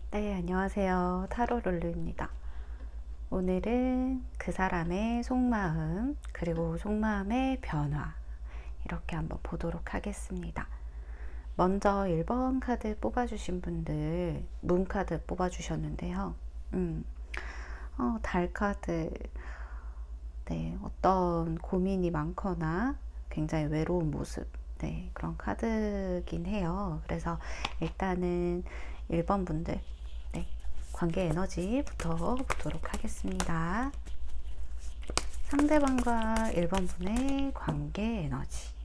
네, 안녕하세요. 타로 룰루입니다. 오늘은 그 사람의 속마음, 그리고 속마음의 변화, 이렇게 한번 보도록 하겠습니다. 먼저 1번 카드 뽑아주신 분들, 문 카드 뽑아주셨는데요. 달 카드, 네, 어떤 고민이 많거나 굉장히 외로운 모습, 네, 그런 카드긴 해요. 그래서 일단은 1번 분들, 네, 관계 에너지부터 보도록 하겠습니다. 상대방과 1번 분의 관계 에너지.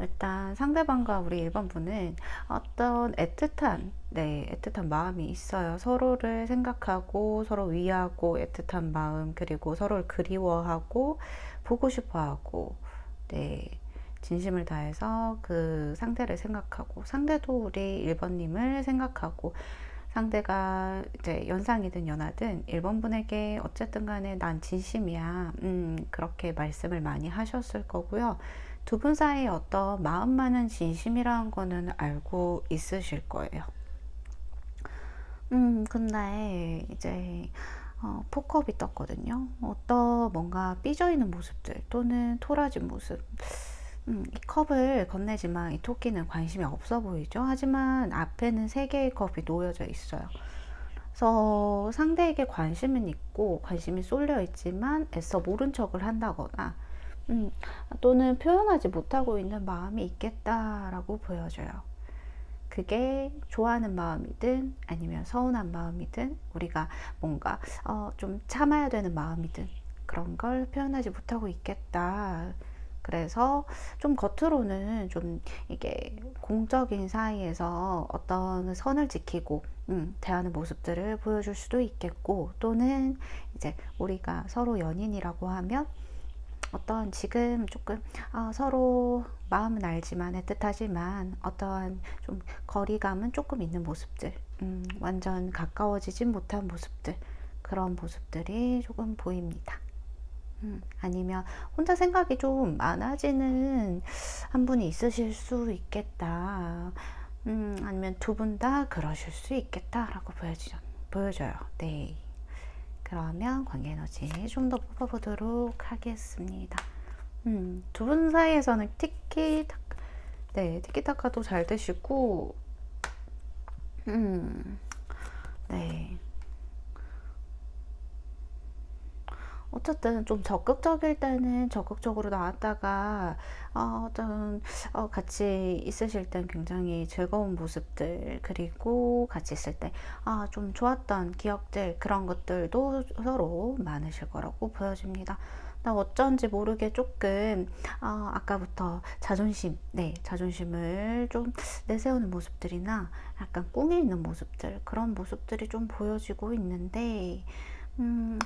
일단 상대방과 우리 1번 분은 어떤 애틋한 마음이 있어요. 서로를 생각하고 서로 위하고 애틋한 마음, 그리고 서로를 그리워하고 보고 싶어하고, 네, 진심을 다해서 그 상대를 생각하고, 상대도 우리 1번님을 생각하고, 상대가 이제 연상이든 연하든 1번 분에게 어쨌든 간에 난 진심이야, 그렇게 말씀을 많이 하셨을 거고요. 두 분 사이에 어떤 마음만은 진심이라는 거는 알고 있으실 거예요. 근데 이제 폭컵이 떴거든요. 어떤 뭔가 삐져있는 모습들 또는 토라진 모습. 이 컵을 건네지만 이 토끼는 관심이 없어 보이죠. 하지만 앞에는 세 개의 컵이 놓여져 있어요. 그래서 상대에게 관심은 있고 관심이 쏠려 있지만 애써 모른 척을 한다거나, 또는 표현하지 못하고 있는 마음이 있겠다라고 보여져요. 그게 좋아하는 마음이든 아니면 서운한 마음이든 우리가 뭔가 좀 참아야 되는 마음이든 그런 걸 표현하지 못하고 있겠다. 그래서 좀 겉으로는 좀 이게 공적인 사이에서 어떤 선을 지키고 대하는 모습들을 보여줄 수도 있겠고, 또는 이제 우리가 서로 연인이라고 하면 어떤 지금 조금 서로 마음은 알지만 애틋하지만 어떠한 좀 거리감은 조금 있는 모습들, 완전 가까워지진 못한 모습들, 그런 모습들이 조금 보입니다. 아니면 혼자 생각이 좀 많아지는 한 분이 있으실 수 있겠다. 아니면 두 분 다 그러실 수 있겠다라고 보여져요. 네. 그러면 관계 에너지 좀 더 뽑아보도록 하겠습니다. 두 분 사이에서는 티키타카도 잘 되시고, 네. 어쨌든 좀 적극적일 때는 적극적으로 나왔다가 어떤 같이 있으실 땐 굉장히 즐거운 모습들, 그리고 같이 있을 때 좀 좋았던 기억들, 그런 것들도 서로 많으실 거라고 보여집니다. 나 어쩐지 모르게 조금 아까부터 자존심을 좀 내세우는 모습들이나 약간 꿍이 있는 모습들, 그런 모습들이 좀 보여지고 있는데, 음,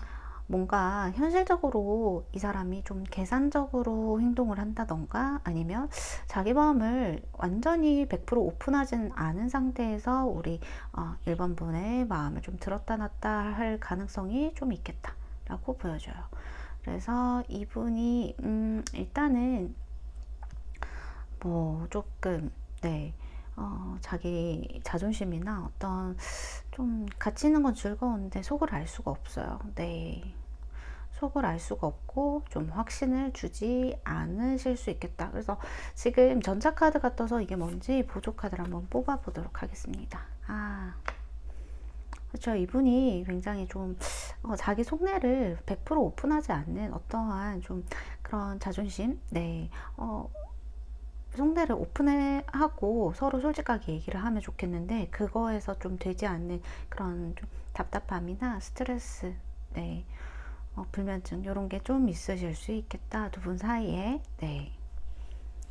뭔가 현실적으로 이 사람이 좀 계산적으로 행동을 한다던가, 아니면 자기 마음을 완전히 100% 오픈하진 않은 상태에서 우리 1번 분의 마음을 좀 들었다 놨다 할 가능성이 좀 있겠다라고 보여져요. 그래서 이분이 일단은 뭐 조금, 네, 자기 자존심이나 어떤 좀 같이 있는 건 즐거운데 속을 알 수가 없어요. 네. 속을 알 수가 없고 좀 확신을 주지 않으실 수 있겠다. 그래서 지금 전자카드가 떠서 이게 뭔지 보조카드를 한번 뽑아보도록 하겠습니다. 그렇죠. 이분이 굉장히 좀 자기 속내를 100% 오픈하지 않는 어떠한 좀 그런 자존심, 네, 속내를 오픈하고 서로 솔직하게 얘기를 하면 좋겠는데 그거에서 좀 되지 않는 그런 좀 답답함이나 스트레스, 네, 불면증 이런 게 좀 있으실 수 있겠다. 두 분 사이에. 네,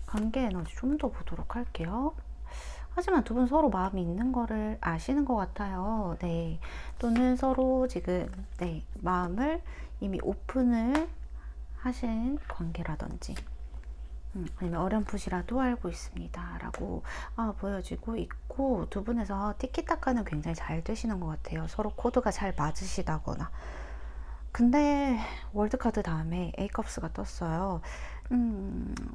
관계 에너지 좀 더 보도록 할게요. 하지만 두 분 서로 마음이 있는 거를 아시는 것 같아요. 네, 또는 서로 지금 네 마음을 이미 오픈을 하신 관계라든지 아니면 어렴풋이라도 알고 있습니다 라고 보여지고 있고, 두 분에서 티키타카는 굉장히 잘 되시는 것 같아요. 서로 코드가 잘 맞으시다거나. 근데 월드카드 다음에 A컵스가 떴어요.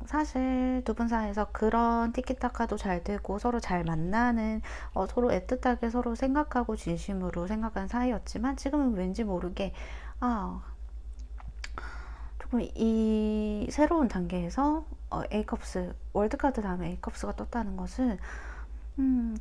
사실 두 분 사이에서 그런 티키타카도 잘 되고 서로 잘 만나는, 서로 애틋하게 서로 생각하고 진심으로 생각한 사이였지만 지금은 왠지 모르게 조금 이 새로운 단계에서 A컵스, 월드카드 다음에 A컵스가 떴다는 것은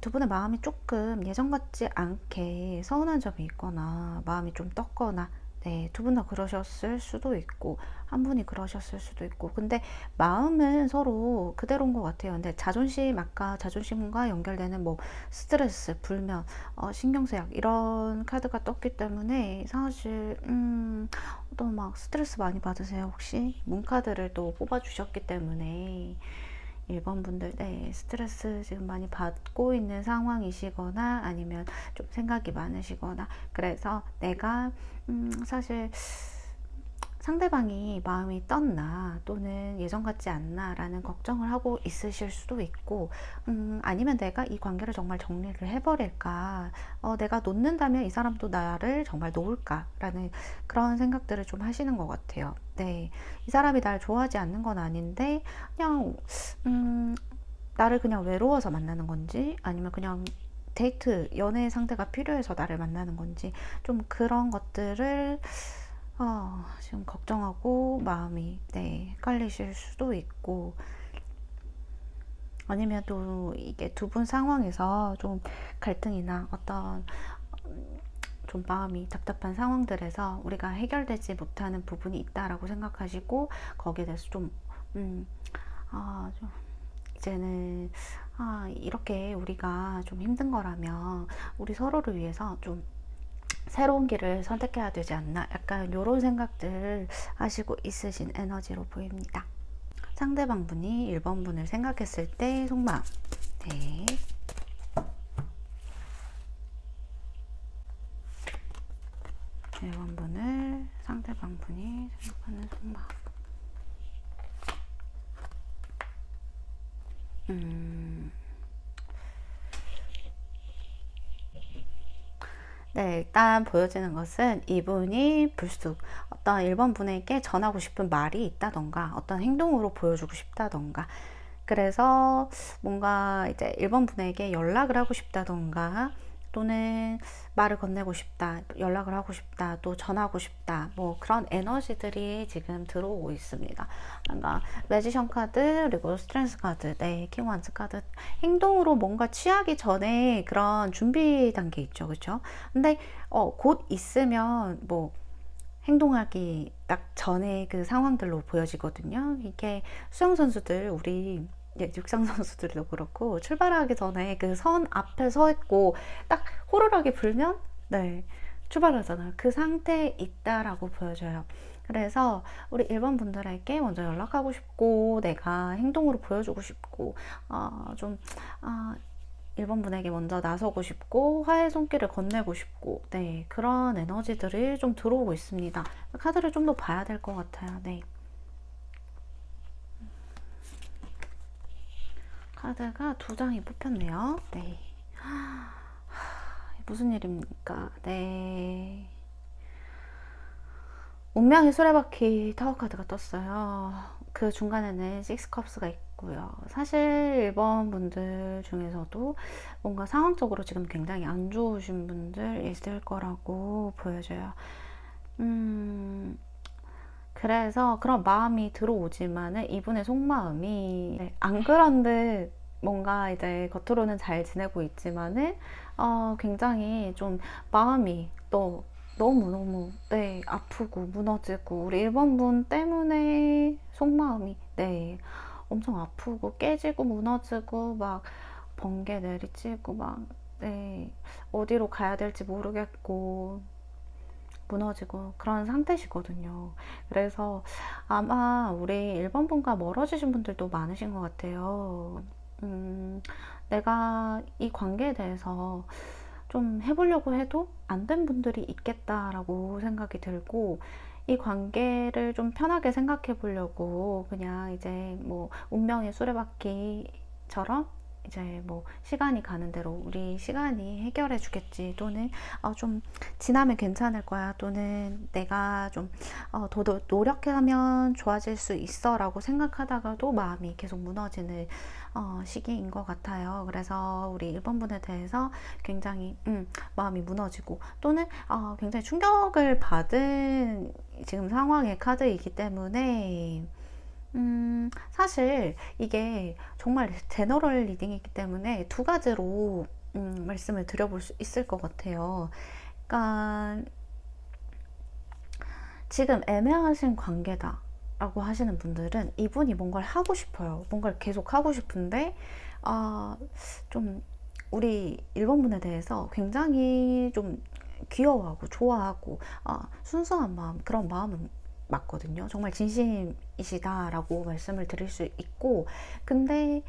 두 분의 마음이 조금 예전 같지 않게 서운한 점이 있거나 마음이 좀 떴거나, 네, 두 분 다 그러셨을 수도 있고 한 분이 그러셨을 수도 있고, 근데 마음은 서로 그대로인 것 같아요. 근데 자존심, 아까 자존심과 연결되는 뭐 스트레스, 불면, 신경쇠약 이런 카드가 떴기 때문에 사실 또 막 스트레스 많이 받으세요 혹시? 문카드를 또 뽑아주셨기 때문에 1번 분들, 네, 스트레스 지금 많이 받고 있는 상황이시거나 아니면 좀 생각이 많으시거나, 그래서 내가 사실 상대방이 마음이 떴나 또는 예전 같지 않나 라는 걱정을 하고 있으실 수도 있고, 아니면 내가 이 관계를 정말 정리를 해버릴까, 내가 놓는다면 이 사람도 나를 정말 놓을까 라는 그런 생각들을 좀 하시는 것 같아요. 네, 이 사람이 날 좋아하지 않는 건 아닌데 그냥 나를 그냥 외로워서 만나는 건지 아니면 그냥 데이트, 연애 상대가 필요해서 나를 만나는 건지, 좀 그런 것들을 지금 걱정하고 마음이 네 헷갈리실 수도 있고, 아니면 또 이게 두 분 상황에서 좀 갈등이나 어떤 좀 마음이 답답한 상황들에서 우리가 해결되지 못하는 부분이 있다라고 생각하시고 거기에 대해서 좀 이제는 이렇게 우리가 좀 힘든 거라면 우리 서로를 위해서 좀 새로운 길을 선택해야 되지 않나, 약간 이런 생각들 하시고 있으신 에너지로 보입니다. 상대방 분이 1번 분을 생각했을 때 속마음. 네. 1번 분을 상대방 분이 생각하는 속마음. 네, 일단 보여지는 것은 이분이 불쑥 어떤 1번 분에게 전하고 싶은 말이 있다던가 어떤 행동으로 보여주고 싶다던가, 그래서 뭔가 이제 1번 분에게 연락을 하고 싶다던가 또는 말을 건네고 싶다, 연락을 하고 싶다, 또 전하고 싶다, 뭐 그런 에너지들이 지금 들어오고 있습니다. 그러니까 매지션 카드 그리고 스트렝스 카드, 네, 킹완스 카드, 행동으로 뭔가 취하기 전에 그런 준비 단계 있죠, 그렇죠? 근데 곧 있으면 뭐 행동하기 딱 전에 그 상황들로 보여지거든요. 이게 수영 선수들, 우리 육상 선수들도 그렇고 출발하기 전에 그 선 앞에 서 있고 딱 호루라기 불면 네 출발하잖아요. 그 상태에 있다라고 보여져요. 그래서 우리 1번 분들에게 먼저 연락하고 싶고 내가 행동으로 보여주고 싶고 좀 1번 분에게 먼저 나서고 싶고 화해 손길을 건네고 싶고, 네, 그런 에너지들이 좀 들어오고 있습니다. 카드를 좀 더 봐야 될 것 같아요. 네. 카드가 2장이 뽑혔네요. 네. 무슨 일입니까? 네. 운명의 수레바퀴 타워 카드가 떴어요. 그 중간에는 6컵스가 있고요. 사실 1번 분들 중에서도 뭔가 상황적으로 지금 굉장히 안 좋으신 분들 있을 거라고 보여져요. 그래서 그런 마음이 들어오지만은 이분의 속마음이 네, 안 그런 듯 뭔가 이제 겉으로는 잘 지내고 있지만은 굉장히 좀 마음이 또 너무너무 네 아프고 무너지고 우리 1번 분 때문에 속마음이 네 엄청 아프고 깨지고 무너지고 막 번개 내리치고 막 네 어디로 가야 될지 모르겠고 무너지고 그런 상태시거든요. 그래서 아마 우리 1번 분과 멀어지신 분들도 많으신 것 같아요. 내가 이 관계에 대해서 좀 해보려고 해도 안 된 분들이 있겠다라고 생각이 들고, 이 관계를 좀 편하게 생각해 보려고 그냥 이제 뭐 운명의 수레바퀴처럼 이제 뭐 시간이 가는 대로 우리 시간이 해결해 주겠지, 또는 좀 지나면 괜찮을 거야, 또는 내가 좀 더 노력하면 좋아질 수 있어 라고 생각하다가도 마음이 계속 무너지는 시기인 것 같아요. 그래서 우리 1번 분에 대해서 굉장히 마음이 무너지고, 또는 굉장히 충격을 받은 지금 상황의 카드이기 때문에 사실 이게 정말 제너럴 리딩이기 때문에 두 가지로 말씀을 드려볼 수 있을 것 같아요. 그러니까 지금 애매하신 관계다 라고 하시는 분들은 이분이 뭔가를 하고 싶어요. 뭔가를 계속 하고 싶은데 좀 우리 1번 분에 대해서 굉장히 좀 귀여워하고 좋아하고 순수한 마음, 그런 마음은 맞거든요. 정말 진심이시다라고 말씀을 드릴 수 있고, 근데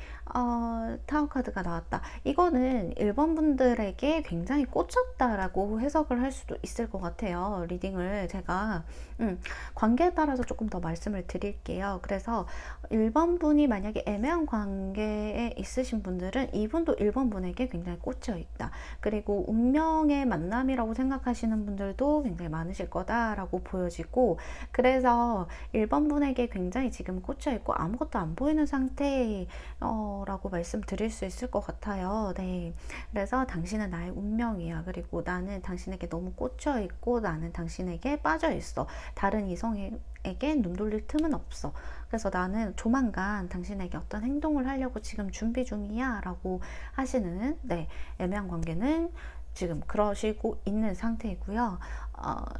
타워 카드가 나왔다. 이거는 1번 분들에게 굉장히 꽂혔다라고 해석을 할 수도 있을 것 같아요. 리딩을 제가 관계에 따라서 조금 더 말씀을 드릴게요. 그래서 1번 분이 만약에 애매한 관계에 있으신 분들은 이분도 1번 분에게 굉장히 꽂혀 있다. 그리고 운명의 만남이라고 생각하시는 분들도 굉장히 많으실 거다라고 보여지고, 그래서 1번 분에게 굉장히 지금 꽂혀 있고 아무것도 안 보이는 상태라고 말씀드릴 수 있을 것 같아요. 네. 그래서 당신은 나의 운명이야. 그리고 나는 당신에게 너무 꽂혀 있고 나는 당신에게 빠져 있어. 다른 이성에게 눈 돌릴 틈은 없어. 그래서 나는 조만간 당신에게 어떤 행동을 하려고 지금 준비 중이야 라고 하시는 네, 애매한 관계는 지금 그러시고 있는 상태이고요.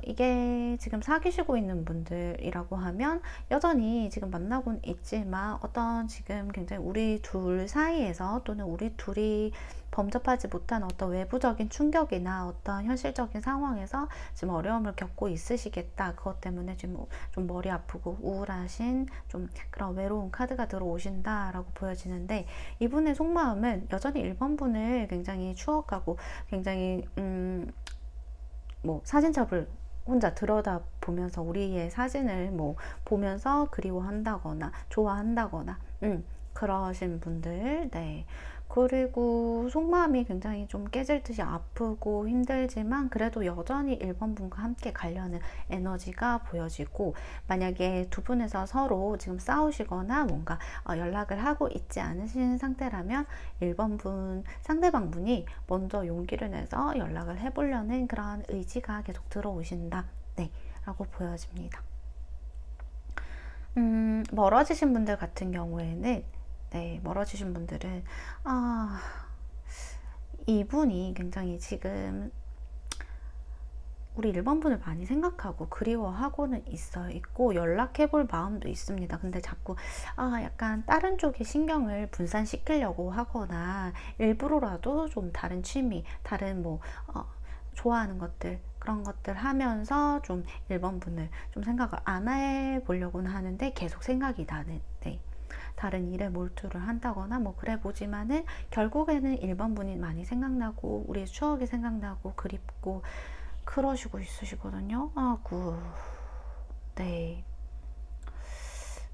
이게 지금 사귀시고 있는 분들이라고 하면 여전히 지금 만나고는 있지만 어떤 지금 굉장히 우리 둘 사이에서, 또는 우리 둘이 범접하지 못한 어떤 외부적인 충격이나 어떤 현실적인 상황에서 지금 어려움을 겪고 있으시겠다. 그것 때문에 지금 좀 머리 아프고 우울하신 좀 그런 외로운 카드가 들어오신다라고 보여지는데, 이분의 속마음은 여전히 1번 분을 굉장히 추억하고 굉장히 뭐 사진첩을 혼자 들여다 보면서 우리의 사진을 뭐 보면서 그리워한다거나 좋아한다거나 그러신 분들. 네. 그리고 속마음이 굉장히 좀 깨질 듯이 아프고 힘들지만 그래도 여전히 1번 분과 함께 가려는 에너지가 보여지고, 만약에 두 분에서 서로 지금 싸우시거나 뭔가 연락을 하고 있지 않으신 상태라면 1번 분, 상대방 분이 먼저 용기를 내서 연락을 해보려는 그런 의지가 계속 들어오신다. 네, 라고 보여집니다. 멀어지신 분들 같은 경우에는 네, 멀어지신 분들은 이분이 굉장히 지금 우리 1번 분을 많이 생각하고 그리워하고는 있고 연락해 볼 마음도 있습니다. 근데 자꾸 약간 다른 쪽에 신경을 분산시키려고 하거나 일부러라도 좀 다른 취미, 다른 뭐 좋아하는 것들, 그런 것들 하면서 좀 1번 분을 좀 생각을 안 해보려고는 하는데 계속 생각이 나는, 네. 다른 일에 몰두를 한다거나 뭐 그래 보지만은 결국에는 1번 분이 많이 생각나고 우리의 추억이 생각나고 그립고 그러시고 있으시거든요. 아구. 네.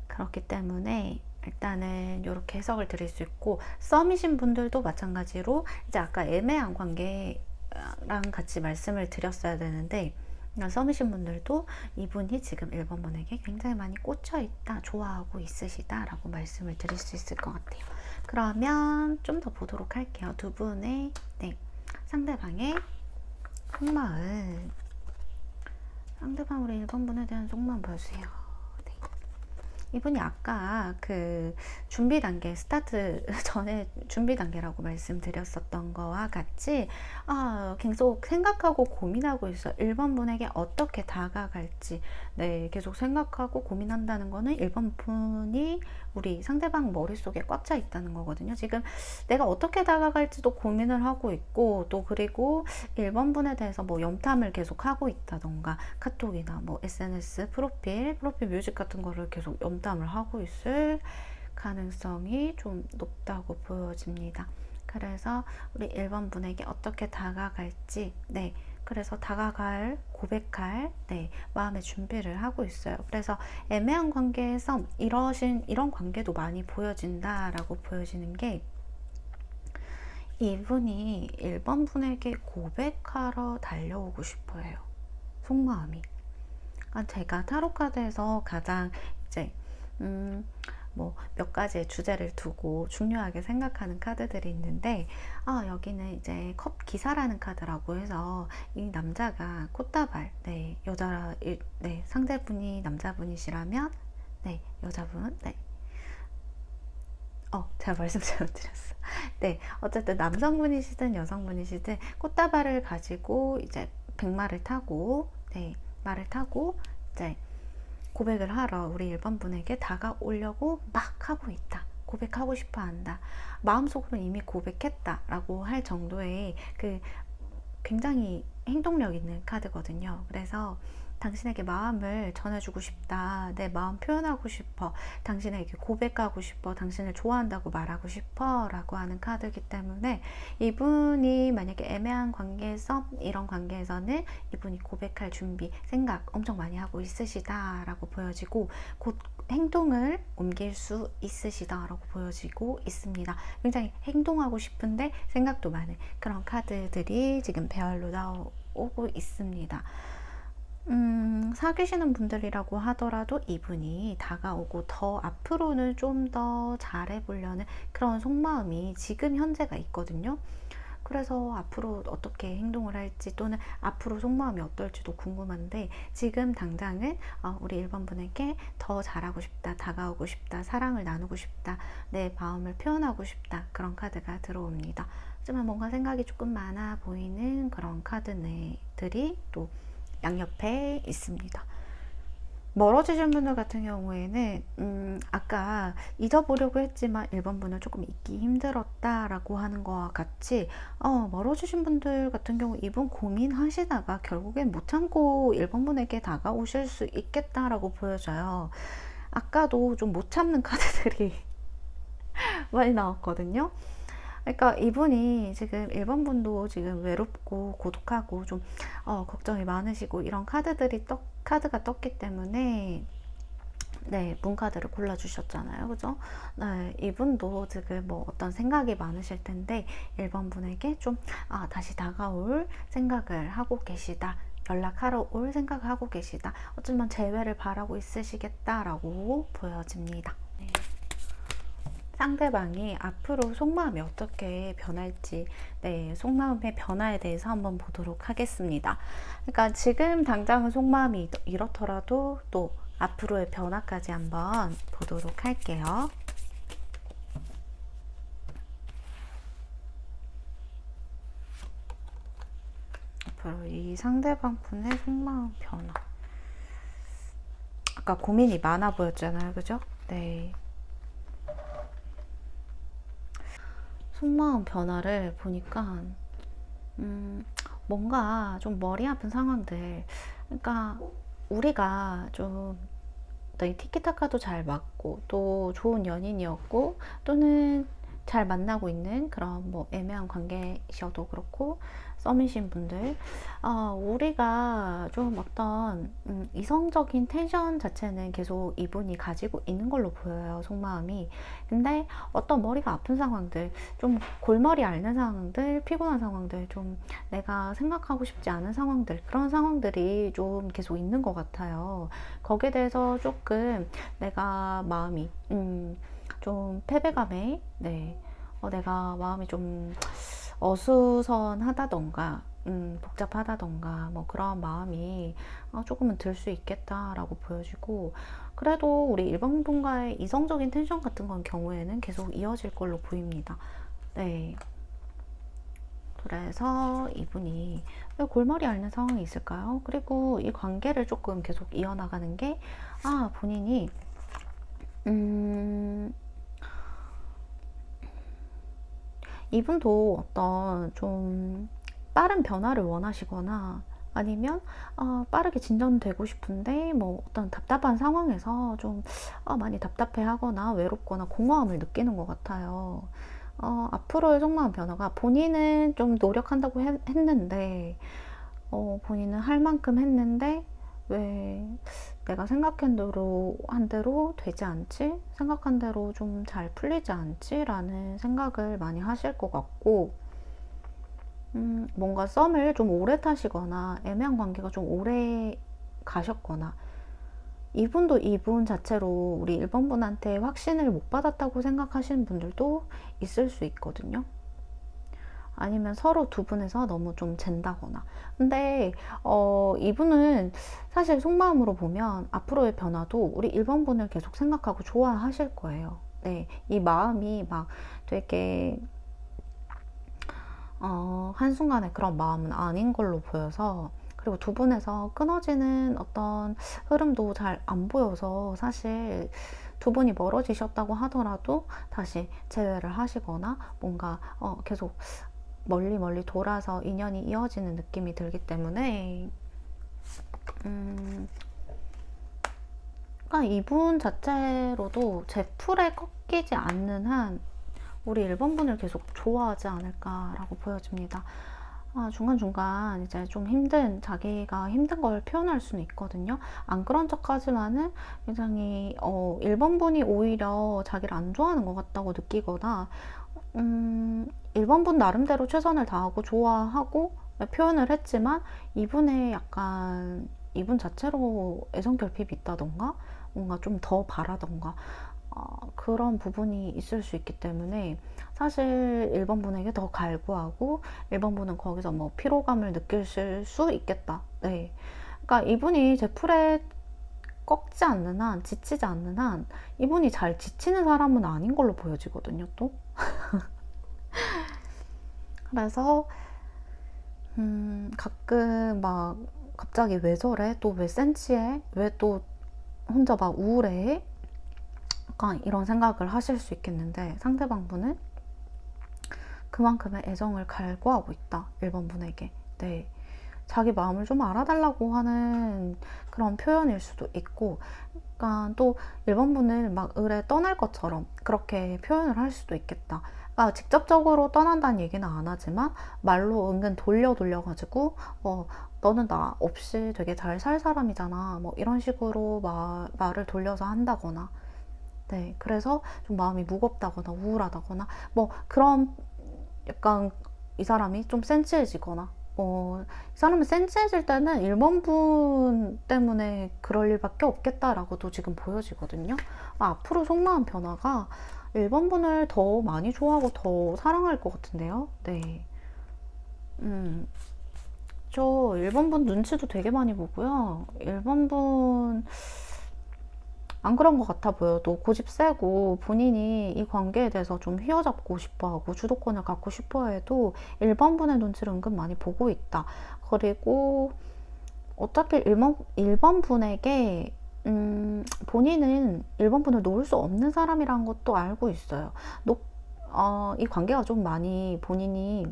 그렇기 때문에 일단은 이렇게 해석을 드릴 수 있고, 썸이신 분들도 마찬가지로 이제 아까 애매한 관계랑 같이 말씀을 드렸어야 되는데, 썸이신 분들도 이분이 지금 1번 분에게 굉장히 많이 꽂혀 있다, 좋아하고 있으시다 라고 말씀을 드릴 수 있을 것 같아요. 그러면 좀 더 보도록 할게요. 두 분의 네, 상대방의 속마음, 상대방 우리 1번 분에 대한 속마음 보여주세요. 이분이 아까 그 준비 단계, 스타트 전에 준비 단계라고 말씀드렸었던 거와 같이, 계속 생각하고 고민하고 있어. 1번 분에게 어떻게 다가갈지, 네, 계속 생각하고 고민한다는 거는 1번 분이 우리 상대방 머릿속에 꽉 차 있다는 거거든요. 지금 내가 어떻게 다가갈지도 고민을 하고 있고, 또 그리고 1번 분에 대해서 뭐 염탐을 계속 하고 있다던가, 카톡이나 뭐 SNS 프로필 뮤직 같은 거를 계속 염탐을 하고 있을 가능성이 좀 높다고 보여집니다. 그래서 우리 1번 분에게 어떻게 다가갈지, 네, 그래서 다가갈, 고백할, 네, 마음의 준비를 하고 있어요. 그래서 애매한 관계에서 이런 관계도 많이 보여진다라고 보여지는 게, 이분이 1번 분에게 고백하러 달려오고 싶어 해요. 속마음이. 그러니까 제가 타로카드에서 가장 이제 뭐 몇 가지의 주제를 두고 중요하게 생각하는 카드들이 있는데, 여기는 이제 컵 기사라는 카드라고 해서, 이 남자가 꽃다발, 네, 네, 상대분이 남자분이시라면, 네, 여자분, 네, 제가 말씀 잘못드렸어. 네, 어쨌든 남성분이시든 여성분이시든 꽃다발을 가지고 이제 백마를 타고, 네, 말을 타고 이제 고백을 하러 우리 1번 분에게 다가오려고 막 하고 있다. 고백하고 싶어 한다. 마음속으로 이미 고백했다라고 할 정도의 그 굉장히 행동력 있는 카드거든요. 그래서 당신에게 마음을 전해주고 싶다. 내 마음 표현하고 싶어. 당신에게 고백하고 싶어. 당신을 좋아한다고 말하고 싶어. 라고 하는 카드이기 때문에, 이분이 만약에 애매한 관계에서, 이런 관계에서는 이분이 고백할 준비, 생각 엄청 많이 하고 있으시다 라고 보여지고, 곧 행동을 옮길 수 있으시다라고 보여지고 있습니다. 굉장히 행동하고 싶은데 생각도 많은 그런 카드들이 지금 배열로 나오고 있습니다. 사귀시는 분들이라고 하더라도 이분이 다가오고 더 앞으로는 좀 더 잘해보려는 그런 속마음이 지금 현재가 있거든요. 그래서 앞으로 어떻게 행동을 할지, 또는 앞으로 속마음이 어떨지도 궁금한데, 지금 당장은 우리 1번 분에게 더 잘하고 싶다, 다가오고 싶다, 사랑을 나누고 싶다, 내 마음을 표현하고 싶다, 그런 카드가 들어옵니다. 하지만 뭔가 생각이 조금 많아 보이는 그런 카드들이 또 양옆에 있습니다. 멀어지신 분들 같은 경우에는 아까 잊어보려고 했지만 1번 분은 조금 잊기 힘들었다라고 하는 거와 같이, 멀어지신 분들 같은 경우 이분 고민하시다가 결국엔 못 참고 1번 분에게 다가오실 수 있겠다라고 보여져요. 아까도 좀 못 참는 카드들이 많이 나왔거든요. 그러니까 이분이 지금 1번 분도 지금 외롭고 고독하고 좀 걱정이 많으시고, 이런 카드가 떴기 때문에, 네, 문카드를 골라주셨잖아요. 그죠? 네, 이분도 지금 뭐 어떤 생각이 많으실 텐데, 1번 분에게 좀, 다시 다가올 생각을 하고 계시다. 연락하러 올 생각을 하고 계시다. 어쩌면 재회를 바라고 있으시겠다라고 보여집니다. 네. 상대방이 앞으로 속마음이 어떻게 변할지, 네, 속마음의 변화에 대해서 한번 보도록 하겠습니다. 그러니까 지금 당장은 속마음이 이렇더라도 또 앞으로의 변화까지 한번 보도록 할게요. 앞으로 이 상대방 분의 속마음 변화. 아까 고민이 많아 보였잖아요. 그죠? 네. 속마음 변화를 보니까 뭔가 좀 머리 아픈 상황들, 그러니까 우리가 좀 네, 티키타카도 잘 맞고 또 좋은 연인이었고, 또는 잘 만나고 있는 그런 뭐 애매한 관계셔도 그렇고, 썸이신 분들, 우리가 좀 어떤 이성적인 텐션 자체는 계속 이분이 가지고 있는 걸로 보여요, 속마음이. 근데 어떤 머리가 아픈 상황들, 좀 골머리 앓는 상황들, 피곤한 상황들, 좀 내가 생각하고 싶지 않은 상황들, 그런 상황들이 좀 계속 있는 것 같아요. 거기에 대해서 조금 내가 마음이 좀 패배감에, 네, 내가 마음이 좀 어수선하다던가, 복잡하다던가 뭐 그런 마음이 조금은 들 수 있겠다라고 보여지고, 그래도 우리 1번 분과의 이성적인 텐션 같은 건 경우에는 계속 이어질 걸로 보입니다. 네. 그래서 이분이 왜 골머리 앓는 상황이 있을까요? 그리고 이 관계를 조금 계속 이어나가는 게, 본인이 이분도 어떤 좀 빠른 변화를 원하시거나, 아니면 빠르게 진전되고 싶은데 뭐 어떤 답답한 상황에서 좀 많이 답답해하거나 외롭거나 공허함을 느끼는 것 같아요. 앞으로의 속마음 변화가, 본인은 좀 노력한다고 했는데, 본인은 할 만큼 했는데 왜 내가 생각한 대로 되지 않지? 생각한 대로 좀 잘 풀리지 않지? 라는 생각을 많이 하실 것 같고, 뭔가 썸을 좀 오래 타시거나 애매한 관계가 좀 오래 가셨거나, 이분도 이분 자체로 우리 1번 분한테 확신을 못 받았다고 생각하시는 분들도 있을 수 있거든요. 아니면 서로 두 분에서 너무 좀 잰다거나. 근데 이분은 사실 속마음으로 보면 앞으로의 변화도 우리 1번 분을 계속 생각하고 좋아하실 거예요. 네, 이 마음이 막 되게 한순간에 그런 마음은 아닌 걸로 보여서, 그리고 두 분에서 끊어지는 어떤 흐름도 잘 안 보여서, 사실 두 분이 멀어지셨다고 하더라도 다시 재회를 하시거나 뭔가 계속 멀리 돌아서 인연이 이어지는 느낌이 들기 때문에, 그러니까 이분 자체로도 제 풀에 꺾이지 않는 한 우리 1번 분을 계속 좋아하지 않을까라고 보여집니다. 중간중간 이제 좀 자기가 힘든 걸 표현할 수는 있거든요. 안 그런 척 하지만은 굉장히 1번 분이 오히려 자기를 안 좋아하는 것 같다고 느끼거나, 1번 분 나름대로 최선을 다하고 좋아하고 표현을 했지만, 이분 자체로 애정 결핍이 있다던가 뭔가 좀 더 바라던가 그런 부분이 있을 수 있기 때문에, 사실 1번 분에게 더 갈구하고 1번 분은 거기서 뭐 피로감을 느끼실 수 있겠다. 네. 그러니까 이분이 제 풀에 꺾지 않는 한, 지치지 않는 한, 이분이 잘 지치는 사람은 아닌 걸로 보여지거든요, 또. 그래서 가끔 막 갑자기 왜 저래? 또 왜 센치해? 왜 또 혼자 막 우울해? 약간 이런 생각을 하실 수 있겠는데, 상대방 분은 그만큼의 애정을 갈구하고 있다, 1번 분에게. 네. 자기 마음을 좀 알아달라고 하는 그런 표현일 수도 있고, 그러니까 또 1번 분을 막 의뢰 떠날 것처럼 그렇게 표현을 할 수도 있겠다. 그러니까 직접적으로 떠난다는 얘기는 안 하지만 말로 은근 돌려가지고 너는 나 없이 되게 잘 살 사람이잖아, 뭐 이런 식으로 말을 돌려서 한다거나. 네, 그래서 좀 마음이 무겁다거나 우울하다거나 뭐 그런, 약간 이 사람이 좀 센치해지거나, 이 사람이 센치해질 때는 1번 분 때문에 그럴 일밖에 없겠다라고도 지금 보여지거든요. 앞으로 속마음 변화가 1번 분을 더 많이 좋아하고 더 사랑할 것 같은데요. 네. 저 1번 분 눈치도 되게 많이 보고요. 1번 분 안 그런 것 같아 보여도 고집 세고, 본인이 이 관계에 대해서 좀 휘어잡고 싶어하고 주도권을 갖고 싶어해도 1번 분의 눈치를 은근 많이 보고 있다. 그리고 어차피 1번 분에게 본인은 1번 분을 놓을 수 없는 사람이라는 것도 알고 있어요. 이 관계가 좀 많이 본인이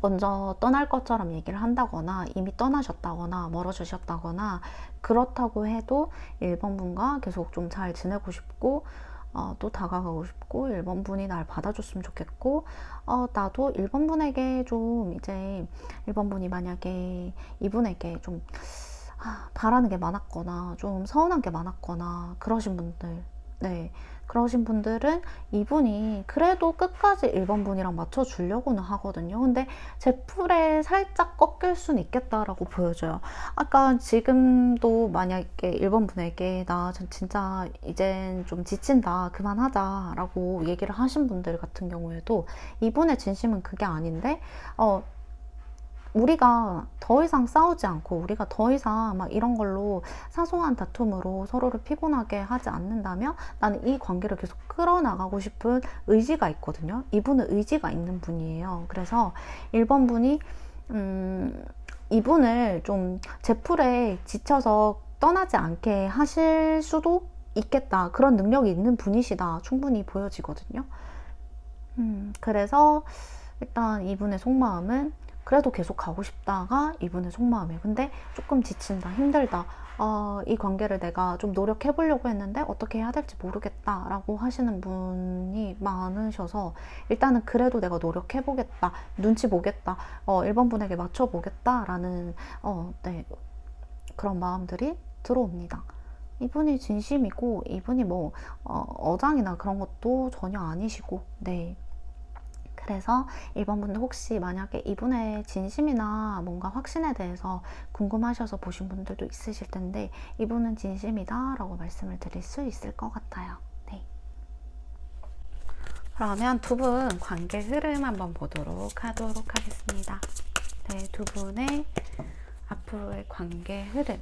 먼저 떠날 것처럼 얘기를 한다거나 이미 떠나셨다거나 멀어지셨다거나 그렇다고 해도 1번 분과 계속 좀 잘 지내고 싶고, 또 다가가고 싶고, 1번 분이 날 받아줬으면 좋겠고, 나도 1번 분에게 좀 이제 1번 분이 만약에 이분에게 좀 바라는 게 많았거나 좀 서운한 게 많았거나 그러신 분들, 네, 그러신 분들은 이분이 그래도 끝까지 1번 분이랑 맞춰주려고는 하거든요. 근데 제 풀에 살짝 꺾일 수는 있겠다라고 보여져요. 아까 지금도 만약에 1번 분에게 나 진짜 이젠 좀 지친다, 그만하자 라고 얘기를 하신 분들 같은 경우에도 이분의 진심은 그게 아닌데 우리가 더 이상 싸우지 않고 우리가 더 이상 막 이런 걸로 사소한 다툼으로 서로를 피곤하게 하지 않는다면 나는 이 관계를 계속 끌어나가고 싶은 의지가 있거든요. 이분은 의지가 있는 분이에요. 그래서 1번 분이 이분을 좀 제풀에 지쳐서 떠나지 않게 하실 수도 있겠다. 그런 능력이 있는 분이시다. 충분히 보여지거든요. 그래서 일단 이분의 속마음은 그래도 계속 가고 싶다가 이분의 속마음이에요. 근데 조금 지친다, 힘들다. 이 관계를 내가 좀 노력해 보려고 했는데 어떻게 해야 될지 모르겠다 라고 하시는 분이 많으셔서 일단은 그래도 내가 노력해 보겠다, 눈치 보겠다, 1번 분에게 맞춰 보겠다 라는 네, 그런 마음들이 들어옵니다. 이분이 진심이고 이분이 뭐 어장이나 그런 것도 전혀 아니시고 네. 그래서 1번 분들 혹시 만약에 이분의 진심이나 뭔가 확신에 대해서 궁금하셔서 보신 분들도 있으실 텐데 이분은 진심이다 라고 말씀을 드릴 수 있을 것 같아요. 네. 그러면 두 분 관계 흐름 한번 보도록 하겠습니다. 네, 두 분의 앞으로의 관계 흐름.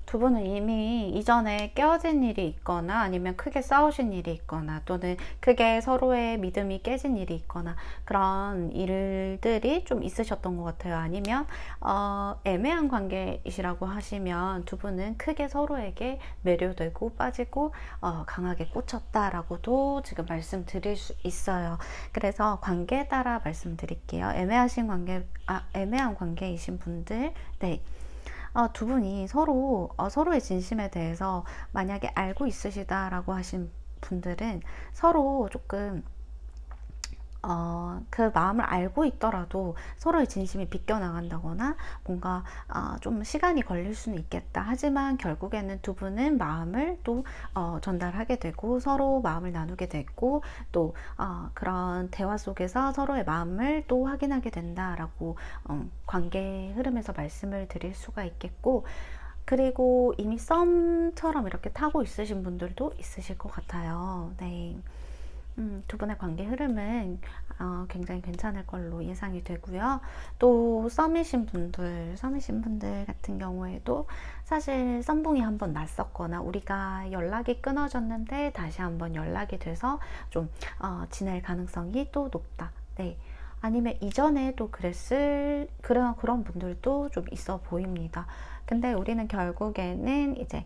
두 분은 이미 이전에 깨어진 일이 있거나 아니면 크게 싸우신 일이 있거나 또는 크게 서로의 믿음이 깨진 일이 있거나 그런 일들이 좀 있으셨던 것 같아요. 아니면 애매한 관계이시라고 하시면 두 분은 크게 서로에게 매료되고 빠지고 강하게 꽂혔다라고도 지금 말씀드릴 수 있어요. 그래서 관계에 따라 말씀드릴게요. 애매한 관계이신 분들, 네. 두 분이 서로의 진심에 대해서 만약에 알고 있으시다라고 하신 분들은 서로 조금 그 마음을 알고 있더라도 서로의 진심이 비껴나간다거나 뭔가 좀 시간이 걸릴 수는 있겠다. 하지만 결국에는 두 분은 마음을 또 전달하게 되고 서로 마음을 나누게 됐고 또 그런 대화 속에서 서로의 마음을 또 확인하게 된다라고 관계 흐름에서 말씀을 드릴 수가 있겠고 그리고 이미 썸처럼 이렇게 타고 있으신 분들도 있으실 것 같아요. 네. 두 분의 관계 흐름은 굉장히 괜찮을 걸로 예상이 되고요. 또 썸이신 분들 같은 경우에도 사실 썸붕이 한번 났었거나 우리가 연락이 끊어졌는데 다시 한번 연락이 돼서 좀 지낼 가능성이 또 높다. 네. 아니면 이전에 또 그런 분들도 좀 있어 보입니다. 근데 우리는 결국에는 이제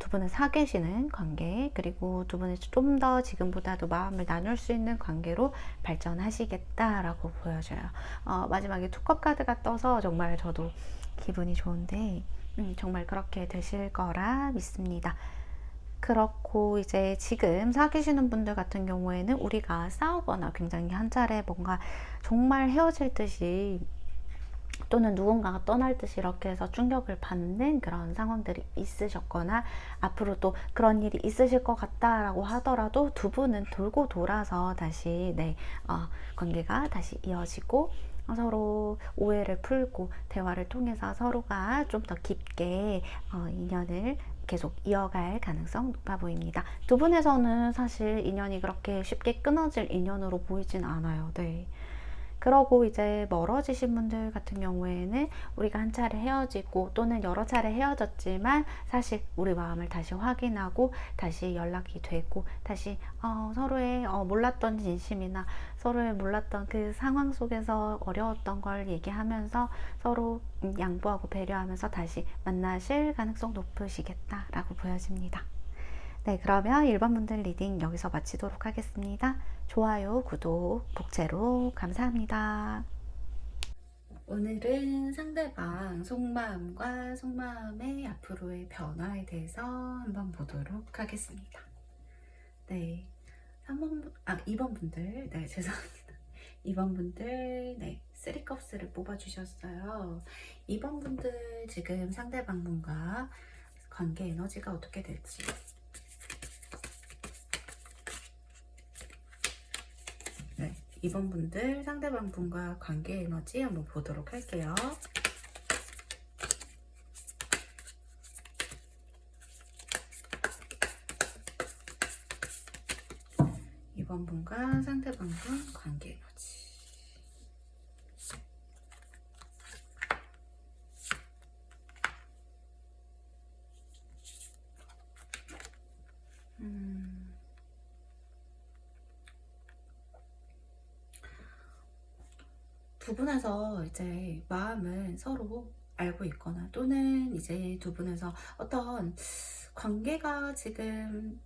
두 분은 사귀시는 관계 그리고 두 분이 좀 더 지금보다도 마음을 나눌 수 있는 관계로 발전하시겠다라고 보여져요. 마지막에 투컵 카드가 떠서 정말 저도 기분이 좋은데 정말 그렇게 되실 거라 믿습니다. 그렇고 이제 지금 사귀시는 분들 같은 경우에는 우리가 싸우거나 굉장히 한 차례 뭔가 정말 헤어질 듯이 또는 누군가가 떠날 듯이 이렇게 해서 충격을 받는 그런 상황들이 있으셨거나 앞으로 또 그런 일이 있으실 것 같다라고 하더라도 두 분은 돌고 돌아서 다시 관계가 다시 이어지고 서로 오해를 풀고 대화를 통해서 서로가 좀 더 깊게 인연을 계속 이어갈 가능성 높아 보입니다. 두 분에서는 사실 인연이 그렇게 쉽게 끊어질 인연으로 보이진 않아요. 네. 그러고 이제 멀어지신 분들 같은 경우에는 우리가 한 차례 헤어지고 또는 여러 차례 헤어졌지만 사실 우리 마음을 다시 확인하고 다시 연락이 되고 다시 서로의 몰랐던 진심이나 서로의 몰랐던 그 상황 속에서 어려웠던 걸 얘기하면서 서로 양보하고 배려하면서 다시 만나실 가능성 높으시겠다라고 보여집니다. 네, 그러면 1번 분들 리딩 여기서 마치도록 하겠습니다. 좋아요, 구독, 복제로 감사합니다. 오늘은 상대방 속마음과 속마음의 앞으로의 변화에 대해서 한번 보도록 하겠습니다. 네, 2번 분들, 네, 죄송합니다. 2번 분들, 네, 3컵스를 뽑아주셨어요. 2번 분들 지금 상대방 분과 관계 에너지가 어떻게 될지 네, 2번 분들 상대방 분과 관계 에너지 한번 보도록 할게요. 이번 분과 상대방 분 관계 에너지. 두 분에서 이제 마음을 서로 알고 있거나 또는 이제 두 분에서 어떤 관계가 지금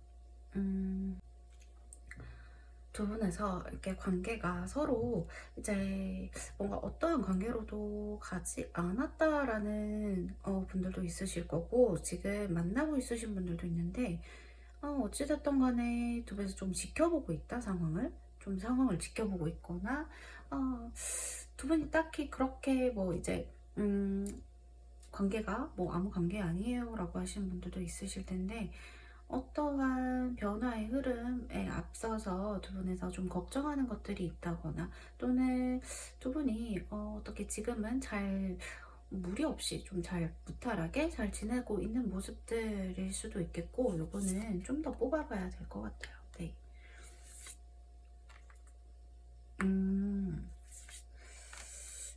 두 분에서 이렇게 관계가 서로 이제 뭔가 어떠한 관계로도 가지 않았다라는 분들도 있으실 거고, 지금 만나고 있으신 분들도 있는데, 어찌됐든 간에 두 분에서 좀 지켜보고 있다, 상황을 지켜보고 있거나, 두 분이 딱히 그렇게 뭐 이제 관계가 뭐 아무 관계 아니에요 라고 하시는 분들도 있으실 텐데, 어떠한 변화의 흐름에 앞서서 두 분에서 좀 걱정하는 것들이 있다거나, 또는 두 분이 어떻게 지금은 잘 무리 없이 좀 잘 무탈하게 잘 지내고 있는 모습들일 수도 있겠고, 요거는 좀 더 뽑아봐야 될 것 같아요. 네.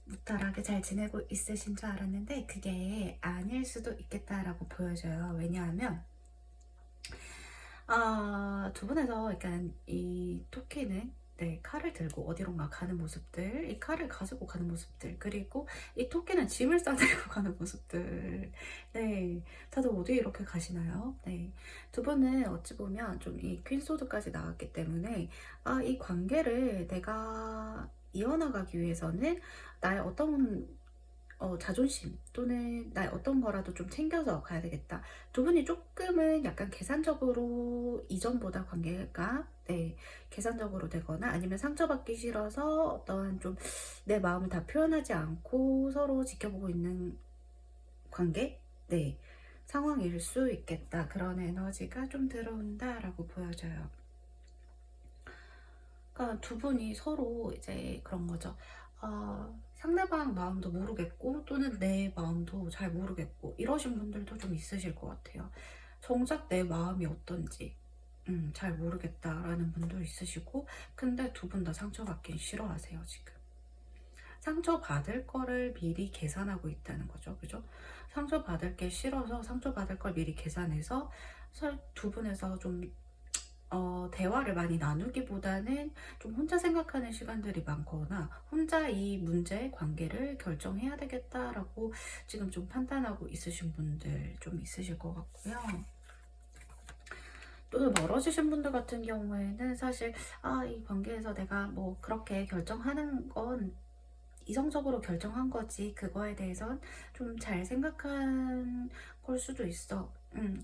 무탈하게 잘 지내고 있으신 줄 알았는데 그게 아닐 수도 있겠다라고 보여져요. 왜냐하면 두 분에서 약간 이 토끼는 네, 칼을 들고 어디론가 가는 모습들, 이 칼을 가지고 가는 모습들, 그리고 이 토끼는 짐을 싸들고 가는 모습들. 네, 다들 어디 이렇게 가시나요? 네, 두 분은 어찌 보면 좀 이 퀸소드까지 나왔기 때문에 이 관계를 내가 이어나가기 위해서는 나의 어떤 자존심 또는 나의 어떤 거라도 좀 챙겨서 가야 되겠다. 두 분이 조금은 약간 계산적으로 이전보다 관계가 네, 계산적으로 되거나, 아니면 상처받기 싫어서 어떤 좀 내 마음을 다 표현하지 않고 서로 지켜보고 있는 관계? 네, 상황일 수 있겠다. 그런 에너지가 좀 들어온다라고 보여져요. 그러니까 두 분이 서로 이제 그런 거죠. 상대방 마음도 모르겠고 또는 내 마음도 잘 모르겠고 이러신 분들도 좀 있으실 것 같아요. 정작 내 마음이 어떤지 잘 모르겠다라는 분도 있으시고, 근데 두 분 다 상처받긴 싫어하세요. 지금 상처받을 거를 미리 계산하고 있다는 거죠. 그죠? 상처받을 게 싫어서 상처받을 걸 미리 계산해서 두 분에서 좀 대화를 많이 나누기보다는 좀 혼자 생각하는 시간들이 많거나, 혼자 이 문제 관계를 결정해야 되겠다라고 지금 좀 판단하고 있으신 분들 좀 있으실 것 같고요. 또는 멀어지신 분들 같은 경우에는 사실 이 관계에서 내가 뭐 그렇게 결정하는 건 이성적으로 결정한 거지, 그거에 대해선 좀 잘 생각한 걸 수도 있어.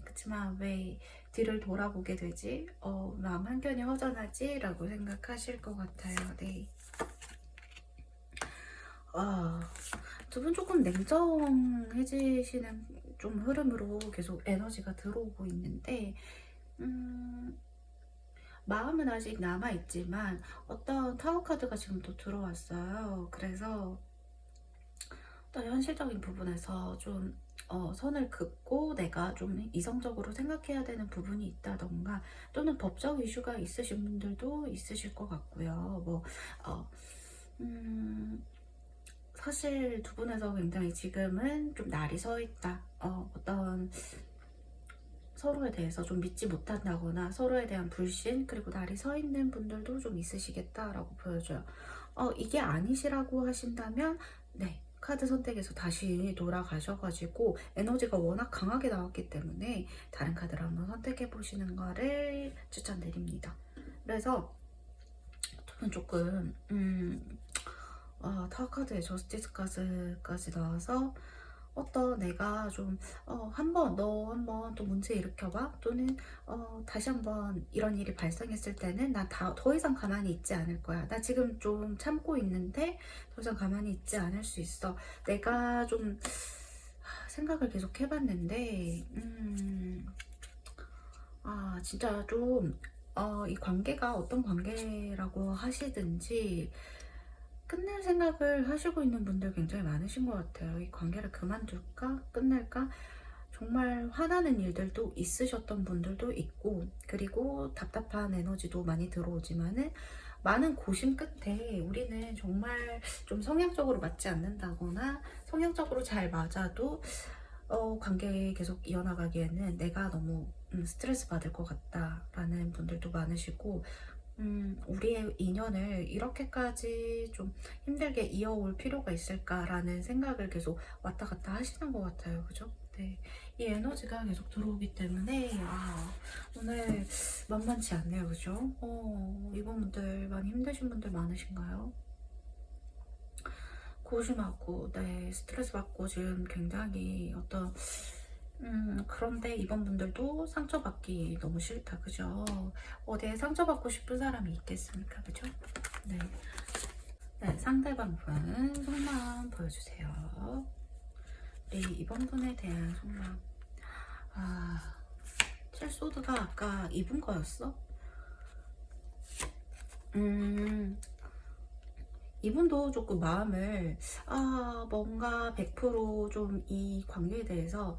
그치만 왜 뒤를 돌아보게 되지? 마음 한켠이 허전하지? 라고 생각하실 것 같아요. 네. 두 분 조금 냉정해지시는 좀 흐름으로 계속 에너지가 들어오고 있는데, 마음은 아직 남아있지만 어떤 타워 카드가 지금 또 들어왔어요. 그래서 또 현실적인 부분에서 좀 선을 긋고 내가 좀 이성적으로 생각해야 되는 부분이 있다던가, 또는 법적 이슈가 있으신 분들도 있으실 것 같고요. 뭐 사실 두 분에서 굉장히 지금은 좀 날이 서 있다. 어떤 서로에 대해서 좀 믿지 못한다거나 서로에 대한 불신, 그리고 날이 서 있는 분들도 좀 있으시겠다라고 보여줘요. 이게 아니시라고 하신다면 네, 카드 선택에서 다시 돌아가셔가지고, 에너지가 워낙 강하게 나왔기 때문에 다른 카드를 한번 선택해 보시는 거를 추천드립니다. 그래서 두 분 조금 타워 카드에 저스티스 카드까지 나와서 어떤 내가 좀 너 한번 또 문제 일으켜봐, 또는 다시 한번 이런 일이 발생했을 때는 난 더 이상 가만히 있지 않을 거야. 나 지금 좀 참고 있는데 더 이상 가만히 있지 않을 수 있어. 내가 좀 생각을 계속 해봤는데 진짜 좀 이 관계가 어떤 관계라고 하시든지 끝낼 생각을 하시고 있는 분들 굉장히 많으신 것 같아요. 이 관계를 그만둘까? 끝낼까? 정말 화나는 일들도 있으셨던 분들도 있고, 그리고 답답한 에너지도 많이 들어오지만은 많은 고심 끝에 우리는 정말 좀 성향적으로 맞지 않는다거나 성향적으로 잘 맞아도 관계 계속 이어나가기에는 내가 너무 스트레스 받을 것 같다라는 분들도 많으시고, 우리의 인연을 이렇게까지 좀 힘들게 이어올 필요가 있을까라는 생각을 계속 왔다 갔다 하시는 것 같아요. 그죠? 네. 이 에너지가 계속 들어오기 때문에, 오늘 만만치 않네요. 그죠? 이번 분들 많이 힘드신 분들 많으신가요? 고심하고, 네, 스트레스 받고 지금 굉장히 그런데 이번 분들도 상처받기 너무 싫다, 그죠? 어디에 상처받고 싶은 사람이 있겠습니까, 그죠? 네. 네, 상대방 분 속마음 보여주세요. 네, 이번 분에 대한 속마음. 칠소드가 아까 이분 거였어? 이분도 조금 마음을 뭔가 100%좀 이 관계에 대해서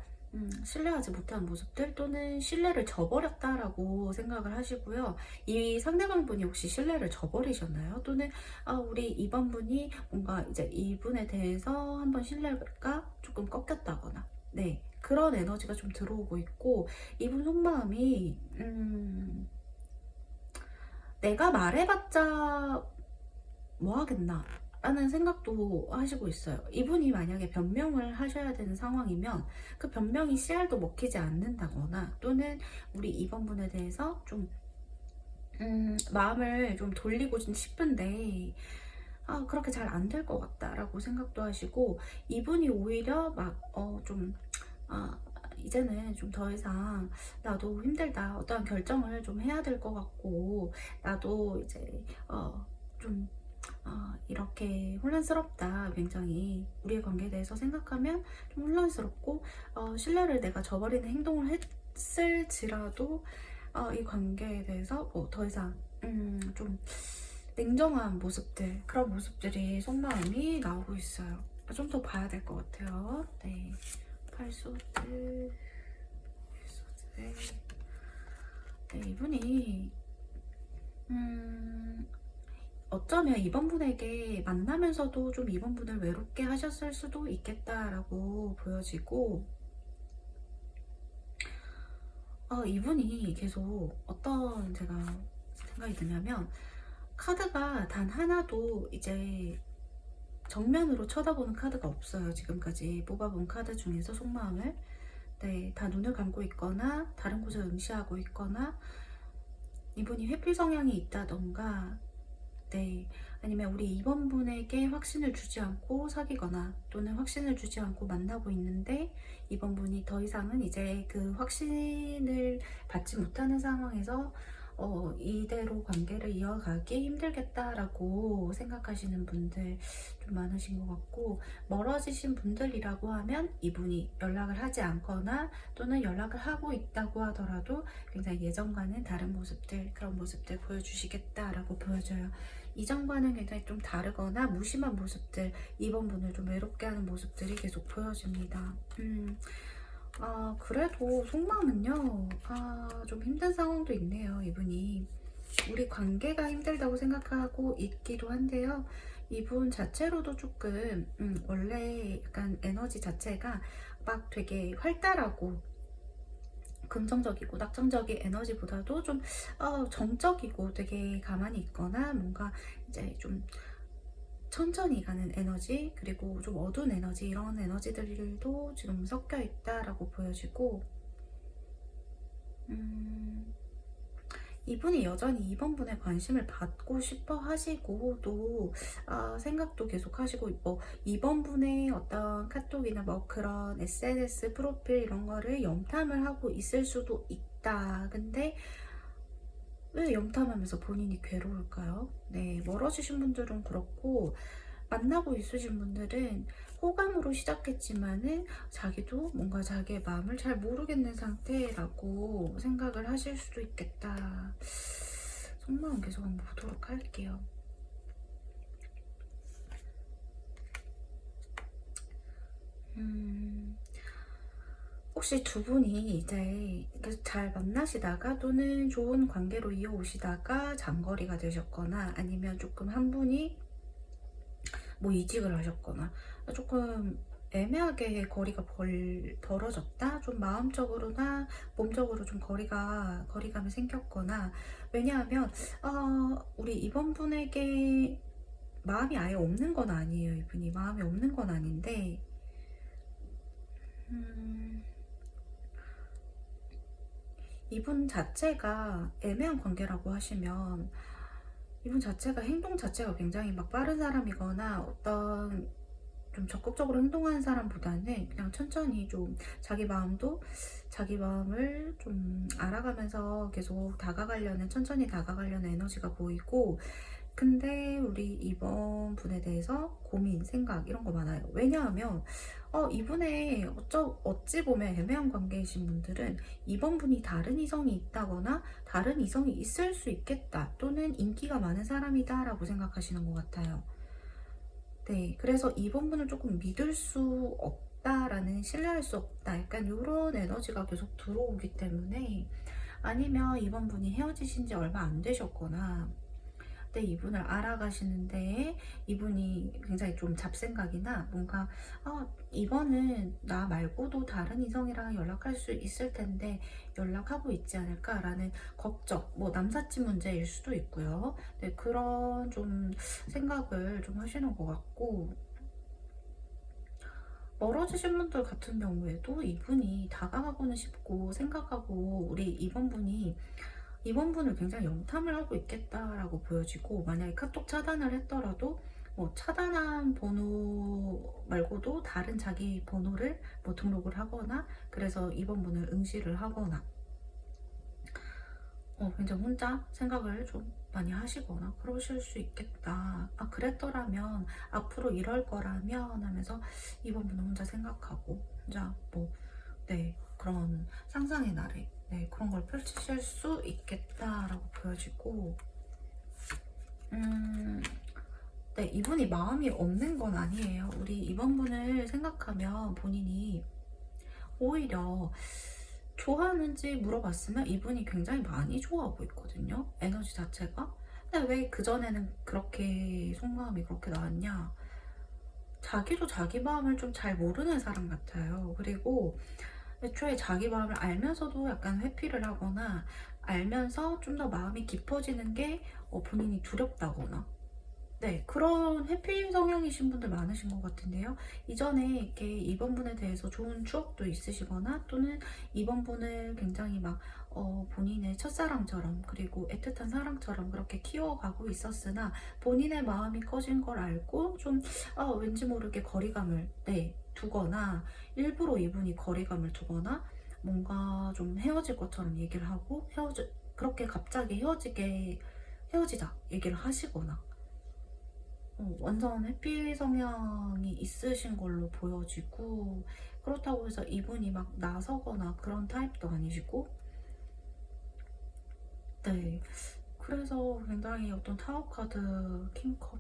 신뢰하지 못한 모습들 또는 신뢰를 저버렸다라고 생각을 하시고요. 이 상대방 분이 혹시 신뢰를 저버리셨나요? 또는 우리 이번 분이 뭔가 이제 이분에 대해서 한번 신뢰가 조금 꺾였다거나, 네, 그런 에너지가 좀 들어오고 있고, 이분 속마음이 내가 말해봤자 뭐 하겠나 라는 생각도 하시고 있어요. 이분이 만약에 변명을 하셔야 되는 상황이면 그 변명이 씨알도 먹히지 않는다거나, 또는 우리 이번 분에 대해서 좀 마음을 좀 돌리고 싶은데 그렇게 잘 안 될 것 같다라고 생각도 하시고, 이분이 오히려 이제는 좀 더 이상 나도 힘들다, 어떠한 결정을 좀 해야 될 것 같고, 나도 이제 좀 이렇게 혼란스럽다, 굉장히 우리의 관계에 대해서 생각하면 좀 혼란스럽고, 신뢰를 내가 저버리는 행동을 했을지라도 이 관계에 대해서 더 이상 좀 냉정한 모습들, 그런 모습들이 속마음이 나오고 있어요. 좀 더 봐야 될 것 같아요. 네, 팔소드, 네, 이분이 어쩌면 이번 분에게 만나면서도 좀 이번 분을 외롭게 하셨을 수도 있겠다라고 보여지고, 이분이 계속 어떤 제가 생각이 드냐면, 카드가 단 하나도 이제 정면으로 쳐다보는 카드가 없어요. 지금까지 뽑아본 카드 중에서 속마음을, 네, 다 눈을 감고 있거나 다른 곳을 응시하고 있거나, 이분이 회피 성향이 있다던가, 네, 아니면 우리 이번 분에게 확신을 주지 않고 사귀거나, 또는 확신을 주지 않고 만나고 있는데 이번 분이 더 이상은 이제 그 확신을 받지 못하는 상황에서 이대로 관계를 이어가기 힘들겠다라고 생각하시는 분들 좀 많으신 것 같고, 멀어지신 분들이라고 하면 이분이 연락을 하지 않거나 또는 연락을 하고 있다고 하더라도 굉장히 예전과는 다른 모습들, 그런 모습들 보여주시겠다라고 보여져요. 이전과는 굉장히 좀 다르거나 무심한 모습들, 이번 분을 좀 외롭게 하는 모습들이 계속 보여집니다. 그래도 속마음은요, 좀 힘든 상황도 있네요. 이분이 우리 관계가 힘들다고 생각하고 있기도 한데요. 이분 자체로도 조금 원래 약간 에너지 자체가 막 되게 활달하고 긍정적이고 낙천적인 에너지보다도 좀 정적이고 되게 가만히 있거나, 뭔가 이제 좀 천천히 가는 에너지, 그리고 좀 어두운 에너지, 이런 에너지들도 지금 섞여 있다라고 보여지고, 이분이 여전히 이번 분의 관심을 받고 싶어 하시고, 또 생각도 계속 하시고, 이번 분의 어떤 카톡이나 뭐 그런 SNS 프로필 이런 거를 염탐을 하고 있을 수도 있다. 근데 왜 염탐하면서 본인이 괴로울까요? 네, 멀어지신 분들은 그렇고, 만나고 있으신 분들은 호감으로 시작했지만은 자기도 뭔가 자기의 마음을 잘 모르겠는 상태라고 생각을 하실 수도 있겠다. 속마음 계속 한번 보도록 할게요. 혹시 두 분이 이제 계속 잘 만나시다가 또는 좋은 관계로 이어오시다가 장거리가 되셨거나 아니면 조금 한 분이 뭐 이직을 하셨거나 조금 애매하게 거리가 벌어졌다? 좀 마음적으로나 몸적으로 좀 거리감이 생겼거나 왜냐하면 우리 이번 분에게 마음이 아예 없는 건 아니에요. 이분이 마음이 없는 건 아닌데 이분 자체가 애매한 관계라고 하시면 이분 자체가 행동 자체가 굉장히 막 빠른 사람이거나 어떤 좀 적극적으로 행동하는 사람보다는 그냥 천천히 좀 자기 마음을 좀 알아가면서 계속 천천히 다가가려는 에너지가 보이고 근데 우리 이번 분에 대해서 고민, 생각 이런 거 많아요. 왜냐하면 이분의 어찌 보면 애매한 관계이신 분들은 이번 분이 다른 이성이 있다거나 다른 이성이 있을 수 있겠다 또는 인기가 많은 사람이다 라고 생각하시는 것 같아요. 네, 그래서 이번 분을 조금 믿을 수 없다라는 신뢰할 수 없다 약간 이런 에너지가 계속 들어오기 때문에 아니면 이번 분이 헤어지신 지 얼마 안 되셨거나 때 이분을 알아가시는데 이분이 굉장히 좀 잡생각이나 뭔가 이번은 나 말고도 다른 이성이랑 연락할 수 있을 텐데 연락하고 있지 않을까라는 걱정, 뭐 남사친 문제일 수도 있고요. 네, 그런 좀 생각을 좀 하시는 것 같고 멀어지신 분들 같은 경우에도 이분이 다가가고는 싶고 생각하고 우리 이번 분을 굉장히 염탐을 하고 있겠다라고 보여지고 만약에 카톡 차단을 했더라도 뭐 차단한 번호 말고도 다른 자기 번호를 뭐 등록을 하거나 그래서 이번 분을 응시를 하거나 굉장히 혼자 생각을 좀 많이 하시거나 그러실 수 있겠다. 그랬더라면 앞으로 이럴 거라면 하면서 이번 분은 혼자 생각하고 혼자 네, 그런 상상의 나래 네, 그런 걸 펼치실 수 있겠다라고 보여지고 네, 이분이 마음이 없는 건 아니에요. 우리 이번 분을 생각하면 본인이 오히려 좋아하는지 물어봤으면 이분이 굉장히 많이 좋아하고 있거든요. 에너지 자체가. 근데 왜 그전에는 그렇게 속마음이 그렇게 나왔냐? 자기도 자기 마음을 좀 잘 모르는 사람 같아요. 그리고 애초에 자기 마음을 알면서도 약간 회피를 하거나 알면서 좀 더 마음이 깊어지는 게 본인이 두렵다거나 네, 그런 회피 성향이신 분들 많으신 것 같은데요. 이전에 이렇게 이번 분에 대해서 좋은 추억도 있으시거나 또는 이번 분을 굉장히 막 본인의 첫사랑처럼 그리고 애틋한 사랑처럼 그렇게 키워가고 있었으나 본인의 마음이 커진 걸 알고 좀 왠지 모르게 거리감을 두거나 일부러 이분이 거리감을 두거나 뭔가 좀 헤어질 것처럼 얘기를 하고 그렇게 갑자기 헤어지자 얘기를 하시거나 완전 해피 성향이 있으신 걸로 보여지고 그렇다고 해서 이분이 막 나서거나 그런 타입도 아니시고 네, 그래서 굉장히 어떤 타워 카드, 킹컵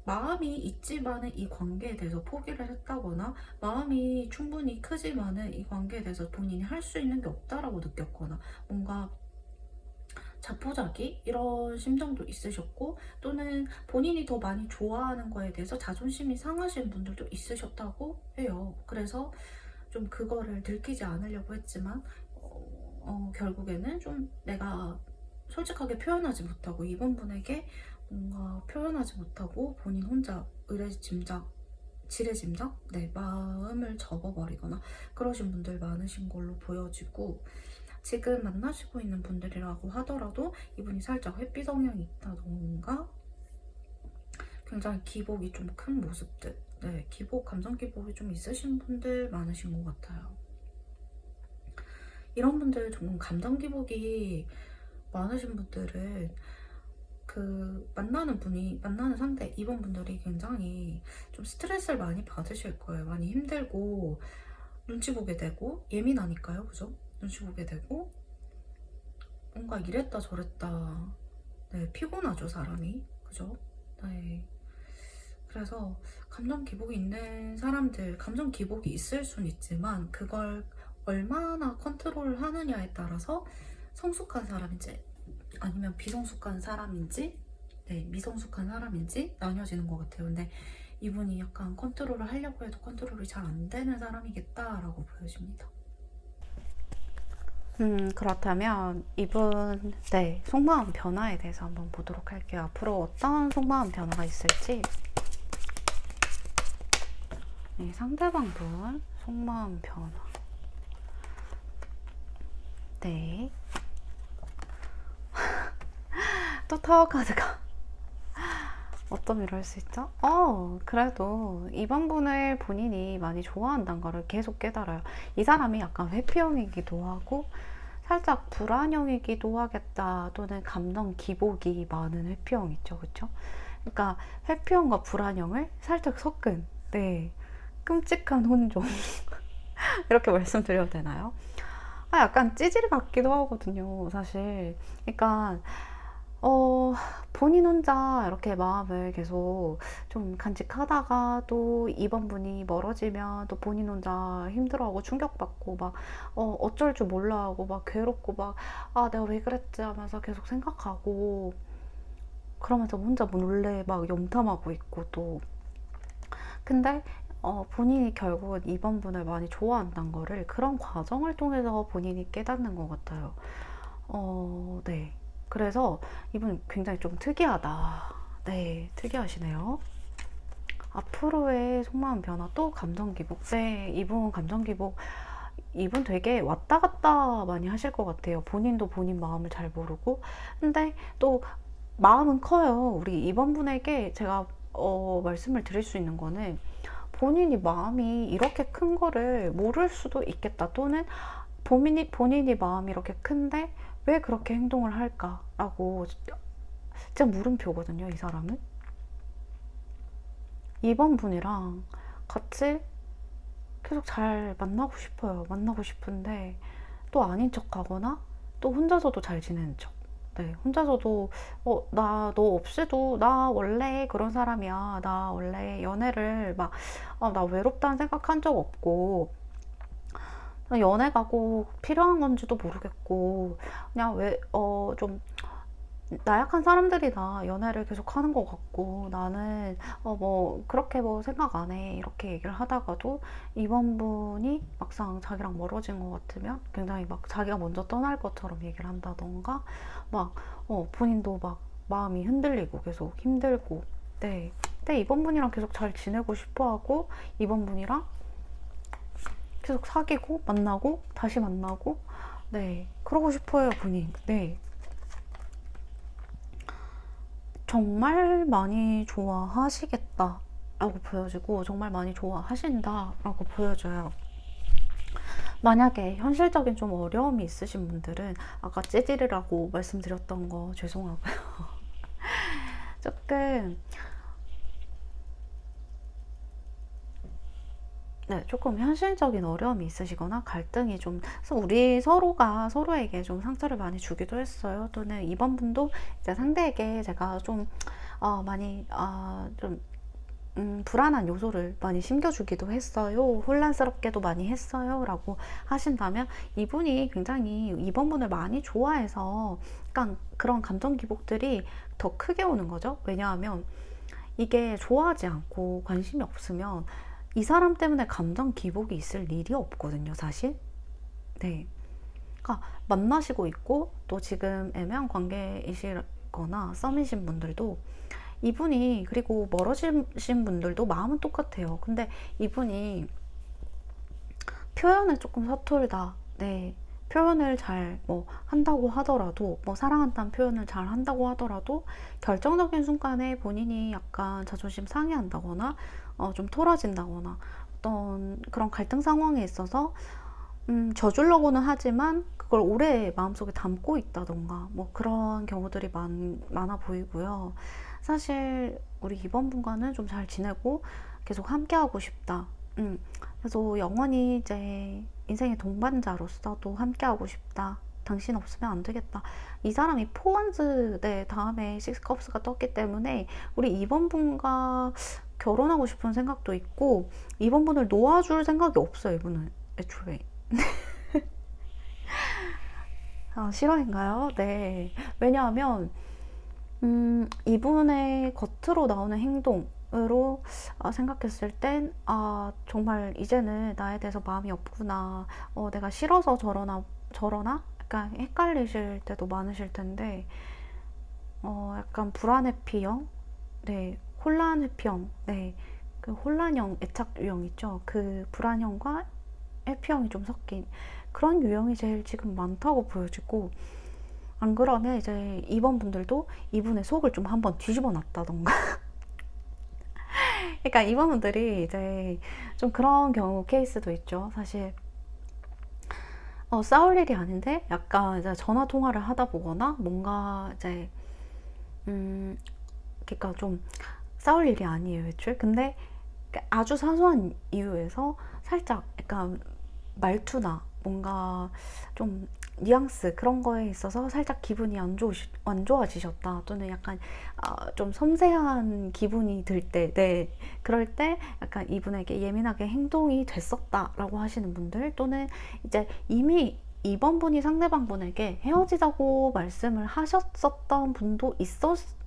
마음이 있지만은 이 관계에 대해서 포기를 했다거나 마음이 충분히 크지만은 이 관계에 대해서 본인이 할 수 있는 게 없다라고 느꼈거나 뭔가 자포자기 이런 심정도 있으셨고 또는 본인이 더 많이 좋아하는 거에 대해서 자존심이 상하신 분들도 있으셨다고 해요. 그래서 좀 그거를 들키지 않으려고 했지만 결국에는 좀 내가 솔직하게 표현하지 못하고 이번 분에게 뭔가 표현하지 못하고 본인 혼자 지레짐작 네, 마음을 접어버리거나 그러신 분들 많으신 걸로 보여지고 지금 만나시고 있는 분들이라고 하더라도 이분이 살짝 회피 성향이 있다던가 굉장히 기복이 좀 큰 모습들 네, 감정 기복이 좀 있으신 분들 많으신 것 같아요. 이런 분들 좀 감정 기복이 많으신 분들은 만나는 상대 이번 분들이 굉장히 좀 스트레스를 많이 받으실 거예요. 많이 힘들고 눈치 보게 되고 예민하니까요, 그죠? 눈치 보게 되고 뭔가 이랬다 저랬다 네, 피곤하죠 사람이 그죠? 네, 그래서 감정 기복이 있는 사람들, 감정 기복이 있을 순 있지만 그걸 얼마나 컨트롤 하느냐에 따라서 성숙한 사람인지 아니면 비성숙한 사람인지, 네, 미성숙한 사람인지 나뉘어지는 것 같아요. 근데 이분이 약간 컨트롤을 하려고 해도 컨트롤이 잘 안 되는 사람이겠다라고 보여집니다. 그렇다면 이분, 네, 속마음 변화에 대해서 한번 보도록 할게요. 앞으로 어떤 속마음 변화가 있을지. 네, 상대방 분 속마음 변화. 네. 또 타워 카드가 어떤 일을 할 수 있죠? 그래도 이번 분을 본인이 많이 좋아한다는 거를 계속 깨달아요. 이 사람이 약간 회피형이기도 하고 살짝 불안형이기도 하겠다, 또는 감정 기복이 많은 회피형 있죠, 그쵸? 그러니까 회피형과 불안형을 살짝 섞은, 네, 끔찍한 혼종 이렇게 말씀드려도 되나요? 약간 찌질 같기도 하거든요, 사실. 그러니까 어, 본인 혼자 이렇게 마음을 계속 좀 간직하다가 또 이번 분이 멀어지면 또 본인 혼자 힘들어하고 충격받고 막, 어쩔 줄 몰라 하고 막 괴롭고 막, 내가 왜 그랬지 하면서 계속 생각하고 그러면서 혼자 몰래 막 염탐하고 있고 또. 근데 본인이 결국은 이번 분을 많이 좋아한다는 거를 그런 과정을 통해서 본인이 깨닫는 것 같아요. 네. 그래서 이분 굉장히 좀 특이하다. 네, 특이하시네요. 앞으로의 속마음 변화 또 감정 기복. 네, 이분 감정 기복. 이분 되게 왔다 갔다 많이 하실 것 같아요. 본인도 본인 마음을 잘 모르고. 근데 또 마음은 커요. 우리 이번 분에게 제가 말씀을 드릴 수 있는 거는 본인이 마음이 이렇게 큰 거를 모를 수도 있겠다. 또는 본인이 마음이 이렇게 큰데 왜 그렇게 행동을 할까라고 진짜 물음표거든요, 이 사람은. 이번 분이랑 같이 계속 잘 만나고 싶어요. 만나고 싶은데 또 아닌 척 하거나 또 혼자서도 잘 지내는 척. 네, 혼자서도 나 너 없이도 나 원래 그런 사람이야. 나 원래 연애를 막 나 외롭다는 생각한 적 없고 연애가 꼭 필요한 건지도 모르겠고 그냥 왜 좀 나약한 사람들이나 연애를 계속 하는 것 같고 나는 뭐 그렇게 뭐 생각 안 해 이렇게 얘기를 하다가도 이번 분이 막상 자기랑 멀어진 것 같으면 굉장히 막 자기가 먼저 떠날 것처럼 얘기를 한다던가 막 본인도 막 마음이 흔들리고 계속 힘들고. 네, 근데 이번 분이랑 계속 잘 지내고 싶어 하고 이번 분이랑 계속 사귀고 만나고 다시 만나고, 네, 그러고 싶어요 본인. 네, 정말 많이 좋아하시겠다 라고 보여지고 정말 많이 좋아하신다 라고 보여져요. 만약에 현실적인 좀 어려움이 있으신 분들은 아까 찌질이라고 말씀드렸던 거 죄송하고요. 조금, 네, 조금 현실적인 어려움이 있으시거나 갈등이 좀, 우리 서로가 서로에게 좀 상처를 많이 주기도 했어요. 또는 이번 분도 이제 상대에게 제가 좀 많이 좀 불안한 요소를 많이 심겨주기도 했어요. 혼란스럽게도 많이 했어요. 라고 하신다면 이분이 굉장히 이번 분을 많이 좋아해서 약간 그런 감정 기복들이 더 크게 오는 거죠. 왜냐하면 이게 좋아하지 않고 관심이 없으면 이 사람 때문에 감정 기복이 있을 일이 없거든요, 사실. 네. 그러니까 만나시고 있고 또 지금 애매한 관계이시거나 썸이신 분들도 이분이, 그리고 멀어지신 분들도 마음은 똑같아요. 근데 이분이 표현을 조금 서툴다. 네. 표현을 잘 뭐 한다고 하더라도, 뭐 사랑한다는 표현을 잘 한다고 하더라도 결정적인 순간에 본인이 약간 자존심 상해한다거나 좀 토라진다거나 어떤 그런 갈등 상황에 있어서 져주려고는 하지만 그걸 오래 마음속에 담고 있다던가 뭐 그런 경우들이 많아 보이고요. 사실 우리 이번 분과는 좀 잘 지내고 계속 함께하고 싶다. 그래서 영원히 이제 인생의 동반자로서도 함께하고 싶다. 당신 없으면 안 되겠다. 이 사람이 포원즈, 네, 다음에 식스컵스가 떴기 때문에 우리 이번 분과 결혼하고 싶은 생각도 있고 이번 분을 놓아줄 생각이 없어요. 이분은 애초에. 실화인가요? 네. 왜냐하면 이분의 겉으로 나오는 행동으로 생각했을 땐, 정말 이제는 나에 대해서 마음이 없구나. 내가 싫어서 저러나? 약간 헷갈리실 때도 많으실 텐데, 약간 불안 회피형? 네. 혼란 회피형? 네. 그 혼란형, 애착 유형 있죠? 그 불안형과 회피형이 좀 섞인 그런 유형이 제일 지금 많다고 보여지고, 안 그러면 이제 이번 분들도 이분의 속을 좀 한번 뒤집어 놨다던가. 그러니까 이번 분들이 이제 좀 그런 경우 케이스도 있죠. 사실 싸울 일이 아닌데 약간 이제 전화 통화를 하다 보거나 뭔가 이제 그러니까 좀 싸울 일이 아니에요, 애초에. 근데 아주 사소한 이유에서 살짝 약간 말투나 뭔가 좀 뉘앙스 그런 거에 있어서 살짝 기분이 안 좋아지셨다, 또는 약간 좀 섬세한 기분이 들 때, 네, 그럴 때 약간 이분에게 예민하게 행동이 됐었다라고 하시는 분들, 또는 이제 이미 이번 분이 상대방 분에게 헤어지자고 말씀을 하셨었던 분도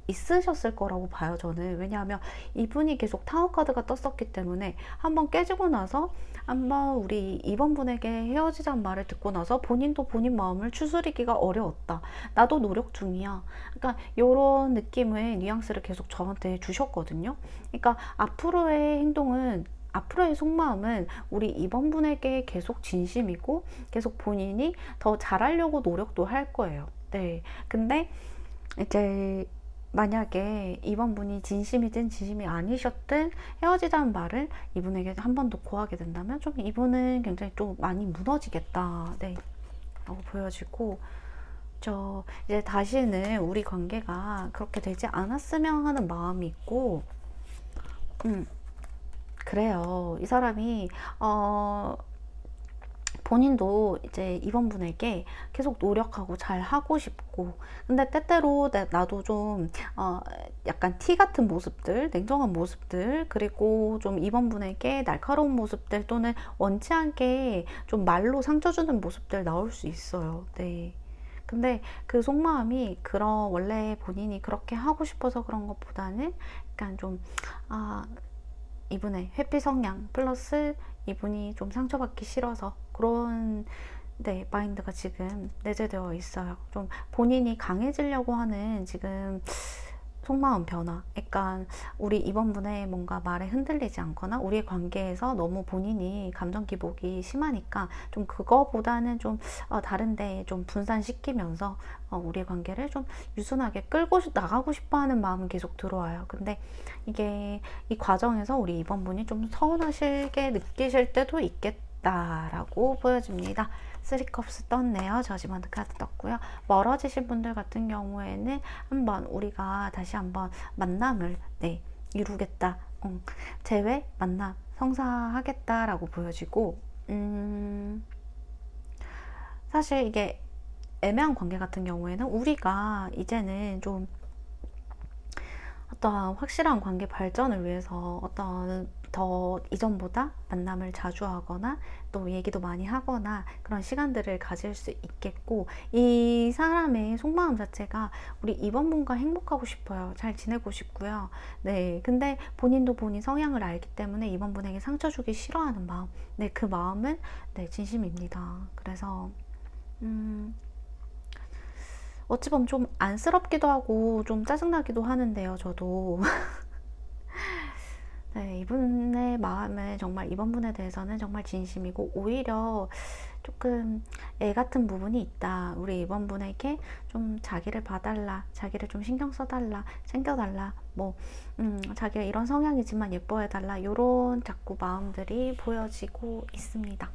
있으셨을 거라고 봐요, 저는. 왜냐하면 이분이 계속 타워 카드가 떴었기 때문에 한번 깨지고 나서, 한번 우리 이번 분에게 헤어지자는 말을 듣고 나서 본인도 본인 마음을 추스리기가 어려웠다. 나도 노력 중이야. 그러니까 이런 느낌의 뉘앙스를 계속 저한테 주셨거든요. 그러니까 앞으로의 속마음은 우리 이번 분에게 계속 진심이고 계속 본인이 더 잘하려고 노력도 할 거예요. 네. 근데 이제 만약에 이번 분이 진심이든 진심이 아니셨든 헤어지자는 말을 이분에게 한 번 더 고하게 된다면 좀 이분은 굉장히 좀 많이 무너지겠다, 네, 라고 보여지고, 저 이제 다시는 우리 관계가 그렇게 되지 않았으면 하는 마음이 있고, 음 그래요. 이 사람이 본인도 이제 이번 분에게 계속 노력하고 잘 하고 싶고, 근데 때때로 나도 좀 약간 티 같은 모습들, 냉정한 모습들, 그리고 좀 이번 분에게 날카로운 모습들, 또는 원치 않게 좀 말로 상처 주는 모습들 나올 수 있어요. 네. 근데 그 속마음이 원래 본인이 그렇게 하고 싶어서 그런 것보다는 약간 좀 이분의 회피 성향 플러스 이분이 좀 상처받기 싫어서 그런, 네, 마인드가 지금 내재되어 있어요. 좀 본인이 강해지려고 하는 지금 속마음 변화. 약간 우리 이번 분의 뭔가 말에 흔들리지 않거나 우리의 관계에서 너무 본인이 감정 기복이 심하니까 좀 그거보다는 좀 다른데 좀 분산시키면서 우리의 관계를 좀 유순하게 끌고 나가고 싶어하는 마음은 계속 들어와요. 근데 이게 이 과정에서 우리 이번 분이 좀 서운하시게 느끼실 때도 있겠다라고 보여집니다. 3컵스 떴네요. 저지먼트 카드 떴고요. 멀어지신 분들 같은 경우에는 우리가 다시 한번 만남을, 네, 이루겠다. 재회, 만남, 성사하겠다라고 보여지고, 사실 이게 애매한 관계 같은 경우에는 우리가 이제는 좀 어떠한 확실한 관계 발전을 위해서 어떤 더 이전보다 만남을 자주 하거나 또 얘기도 많이 하거나 그런 시간들을 가질 수 있겠고, 이 사람의 속마음 자체가 우리 이번 분과 행복하고 싶어요. 잘 지내고 싶고요. 네. 근데 본인도 본인 성향을 알기 때문에 이번 분에게 상처 주기 싫어하는 마음. 네. 그 마음은, 네, 진심입니다. 그래서 어찌 보면 좀 안쓰럽기도 하고 좀 짜증나기도 하는데요, 저도. 네, 이분의 마음은 정말 이번 분에 대해서는 정말 진심이고, 오히려 조금 애 같은 부분이 있다. 우리 이번 분에게 좀 자기를 봐달라, 자기를 좀 신경 써달라, 챙겨달라, 뭐 자기가 이런 성향이지만 예뻐해달라, 요런 자꾸 마음들이 보여지고 있습니다.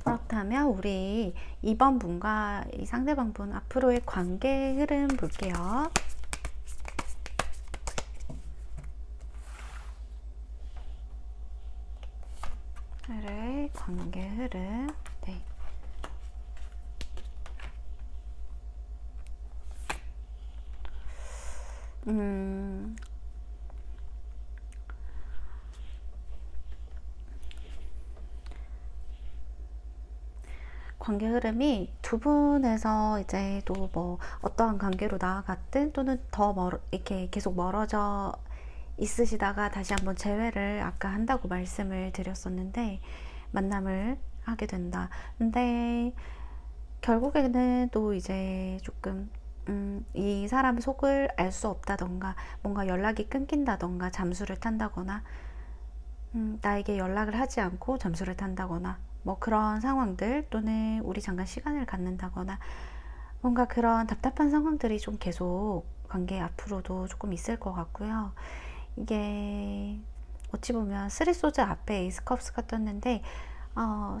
그렇다면 우리 이번 분과 이 상대방 분 앞으로의 관계 흐름 볼게요. 관계 흐름. 네. 관계 흐름이 두 분에서 이제 또 뭐 어떠한 관계로 나아갔든 또는 더 이렇게 계속 멀어져 있으시다가 다시 한번 재회를 아까 한다고 말씀을 드렸었는데 만남을 하게 된다. 근데 결국에는 또 이제 조금 이 사람 속을 알 수 없다던가 뭔가 연락이 끊긴다던가 잠수를 탄다거나 나에게 연락을 하지 않고 잠수를 탄다거나 뭐 그런 상황들 또는 우리 잠깐 시간을 갖는다거나 뭔가 그런 답답한 상황들이 좀 계속 관계 앞으로도 조금 있을 것 같고요. 이게 어찌 보면 쓰리소즈 앞에 에이스컵스가 떴는데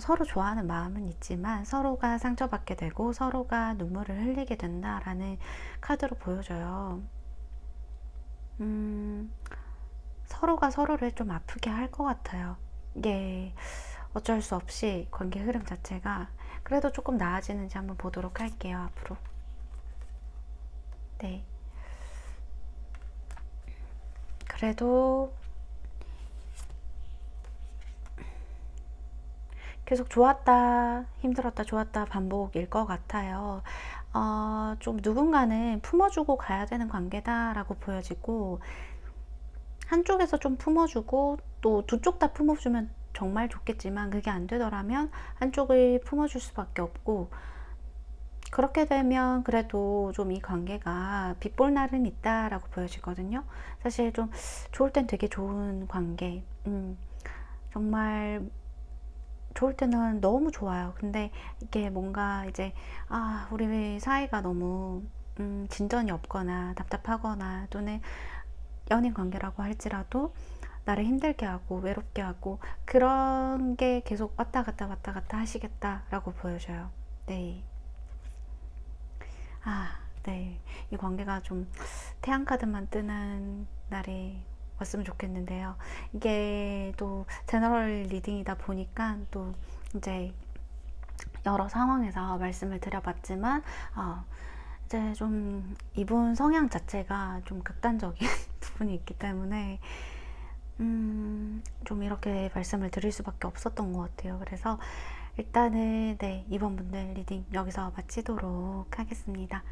서로 좋아하는 마음은 있지만 서로가 상처받게 되고 서로가 눈물을 흘리게 된다라는 카드로 보여져요. 서로가 서로를 좀 아프게 할 것 같아요. 이게 어쩔 수 없이 관계 흐름 자체가 그래도 조금 나아지는지 한번 보도록 할게요. 앞으로. 네. 그래도 계속 좋았다, 힘들었다, 좋았다 반복일 것 같아요. 좀 누군가는 품어주고 가야 되는 관계다라고 보여지고, 한쪽에서 좀 품어주고, 또 두 쪽 다 품어주면 정말 좋겠지만, 그게 안 되더라면 한쪽을 품어줄 수밖에 없고, 그렇게 되면 그래도 좀 이 관계가 빛볼 날은 있다라고 보여지거든요. 사실 좀 좋을 땐 되게 좋은 관계, 정말 좋을 때는 너무 좋아요. 근데 이게 뭔가 이제 우리 사이가 너무 진전이 없거나 답답하거나 또는 연인 관계라고 할지라도 나를 힘들게 하고 외롭게 하고 그런 게 계속 왔다 갔다 왔다 갔다 하시겠다라고 보여져요. 네. 네. 이 관계가 좀 태양카드만 뜨는 날이 왔으면 좋겠는데요. 이게 또 제너럴 리딩이다 보니까 또 이제 여러 상황에서 말씀을 드려봤지만 이제 좀 이분 성향 자체가 좀 극단적인 부분이 있기 때문에 좀 이렇게 말씀을 드릴 수밖에 없었던 것 같아요. 그래서 일단은 네, 이번 분들 리딩 여기서 마치도록 하겠습니다.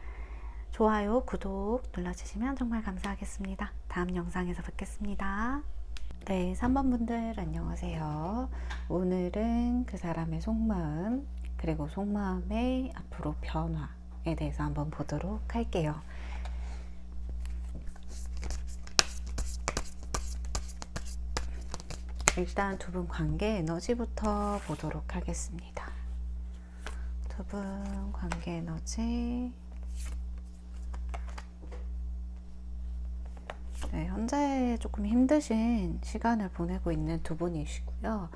좋아요, 구독 눌러주시면 정말 감사하겠습니다. 다음 영상에서 뵙겠습니다. 네, 3번 분들 안녕하세요. 오늘은 그 사람의 속마음 그리고 속마음의 앞으로 변화에 대해서 한번 보도록 할게요. 일단 두 분 관계 에너지부터 보도록 하겠습니다. 두 분 관계 에너지. 네, 현재 조금 힘드신 시간을 보내고 있는 두 분이시고요.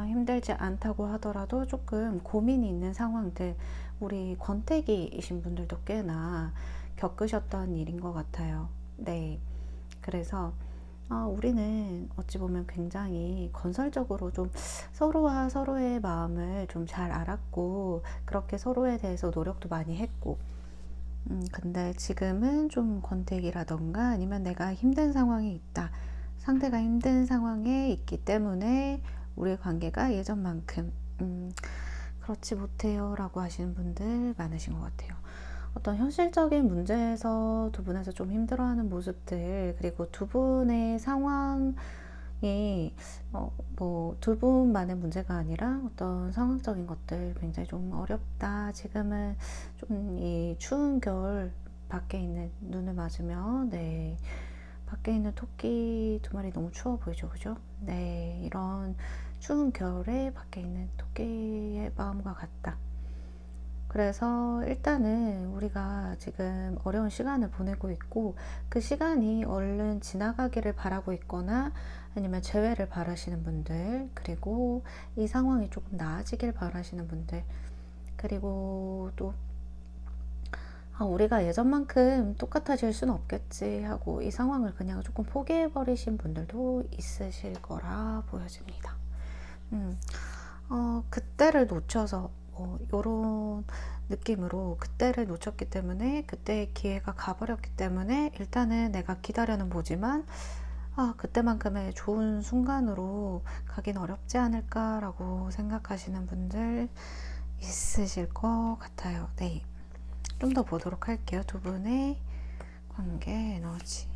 힘들지 않다고 하더라도 조금 고민이 있는 상황들, 우리 권태기이신 분들도 꽤나 겪으셨던 일인 것 같아요. 네, 그래서 우리는 어찌 보면 굉장히 건설적으로 좀 서로와 서로의 마음을 좀 잘 알았고 그렇게 서로에 대해서 노력도 많이 했고 근데 지금은 좀 권태기라던가 아니면 내가 힘든 상황에 있다. 상대가 힘든 상황에 있기 때문에 우리의 관계가 예전만큼 그렇지 못해요 라고 하시는 분들 많으신 것 같아요. 어떤 현실적인 문제에서 두 분에서 좀 힘들어하는 모습들 그리고 두 분의 상황이 뭐 두 분만의 문제가 아니라 어떤 상황적인 것들 굉장히 좀 어렵다. 지금은 좀 이 추운 겨울 밖에 있는 눈을 맞으며 네 밖에 있는 토끼 두 마리 너무 추워 보이죠, 그죠? 네, 이런 추운 겨울에 밖에 있는 토끼의 마음과 같다. 그래서 일단은 우리가 지금 어려운 시간을 보내고 있고 그 시간이 얼른 지나가기를 바라고 있거나 아니면 재회를 바라시는 분들 그리고 이 상황이 조금 나아지길 바라시는 분들 그리고 또 우리가 예전만큼 똑같아질 수는 없겠지 하고 이 상황을 그냥 조금 포기해버리신 분들도 있으실 거라 보여집니다. 그때를 놓쳐서 이런 느낌으로 그때를 놓쳤기 때문에 그때의 기회가 가버렸기 때문에 일단은 내가 기다려는 보지만 그때만큼의 좋은 순간으로 가긴 어렵지 않을까라고 생각하시는 분들 있으실 것 같아요. 네. 좀 더 보도록 할게요. 두 분의 관계 에너지.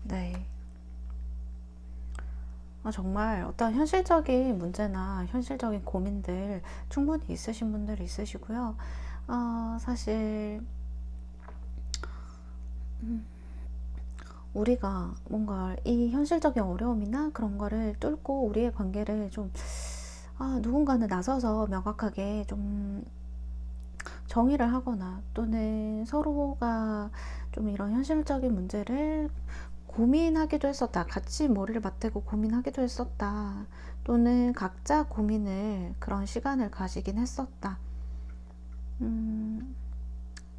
네. 정말 어떤 현실적인 문제나 현실적인 고민들 충분히 있으신 분들 있으시고요. 사실 우리가 뭔가 이 현실적인 어려움이나 그런 거를 뚫고 우리의 관계를 좀 누군가는 나서서 명확하게 좀 정의를 하거나 또는 서로가 좀 이런 현실적인 문제를 고민하기도 했었다. 같이 머리를 맞대고 고민하기도 했었다. 또는 각자 고민을 그런 시간을 가지긴 했었다.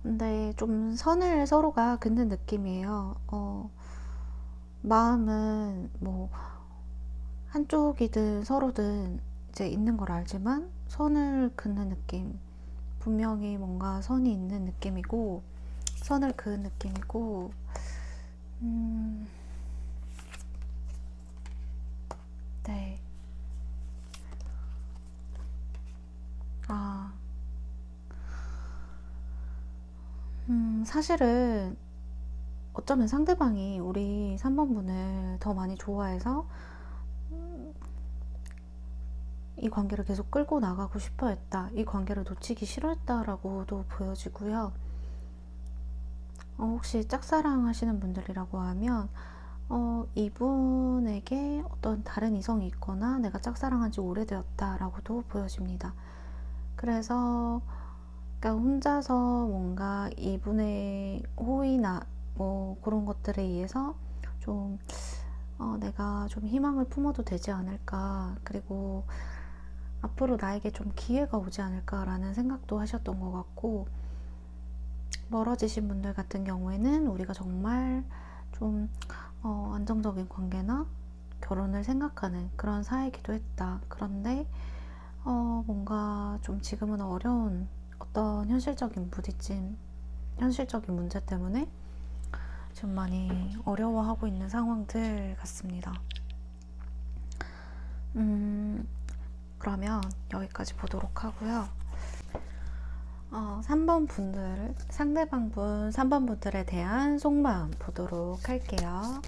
근데 좀 선을 서로가 긋는 느낌이에요. 마음은 뭐 한쪽이든 서로든 이제 있는 걸 알지만 선을 긋는 느낌. 분명히 뭔가 선이 있는 느낌이고, 선을 그은 느낌이고, 네. 아, 사실은 어쩌면 상대방이 우리 3번 분을 더 많이 좋아해서 이 관계를 계속 끌고 나가고 싶어 했다. 이 관계를 놓치기 싫어했다라고도 보여지고요. 혹시 짝사랑 하시는 분들이라고 하면, 이분에게 어떤 다른 이성이 있거나 내가 짝사랑한 지 오래되었다라고도 보여집니다. 그래서, 그러니까 혼자서 뭔가 이분의 호의나 뭐 그런 것들에 의해서 좀, 내가 좀 희망을 품어도 되지 않을까. 그리고 앞으로 나에게 좀 기회가 오지 않을까라는 생각도 하셨던 것 같고, 멀어지신 분들 같은 경우에는 우리가 정말 좀 안정적인 관계나 결혼을 생각하는 그런 사이기도 했다. 그런데 뭔가 좀 지금은 어려운 어떤 현실적인 부딪힘, 현실적인 문제 때문에 지금 많이 어려워하고 있는 상황들 같습니다. 그러면 여기까지 보도록 하고요. 3번 분들, 상대방 분 3번 분들에 대한 속마음 보도록 할게요.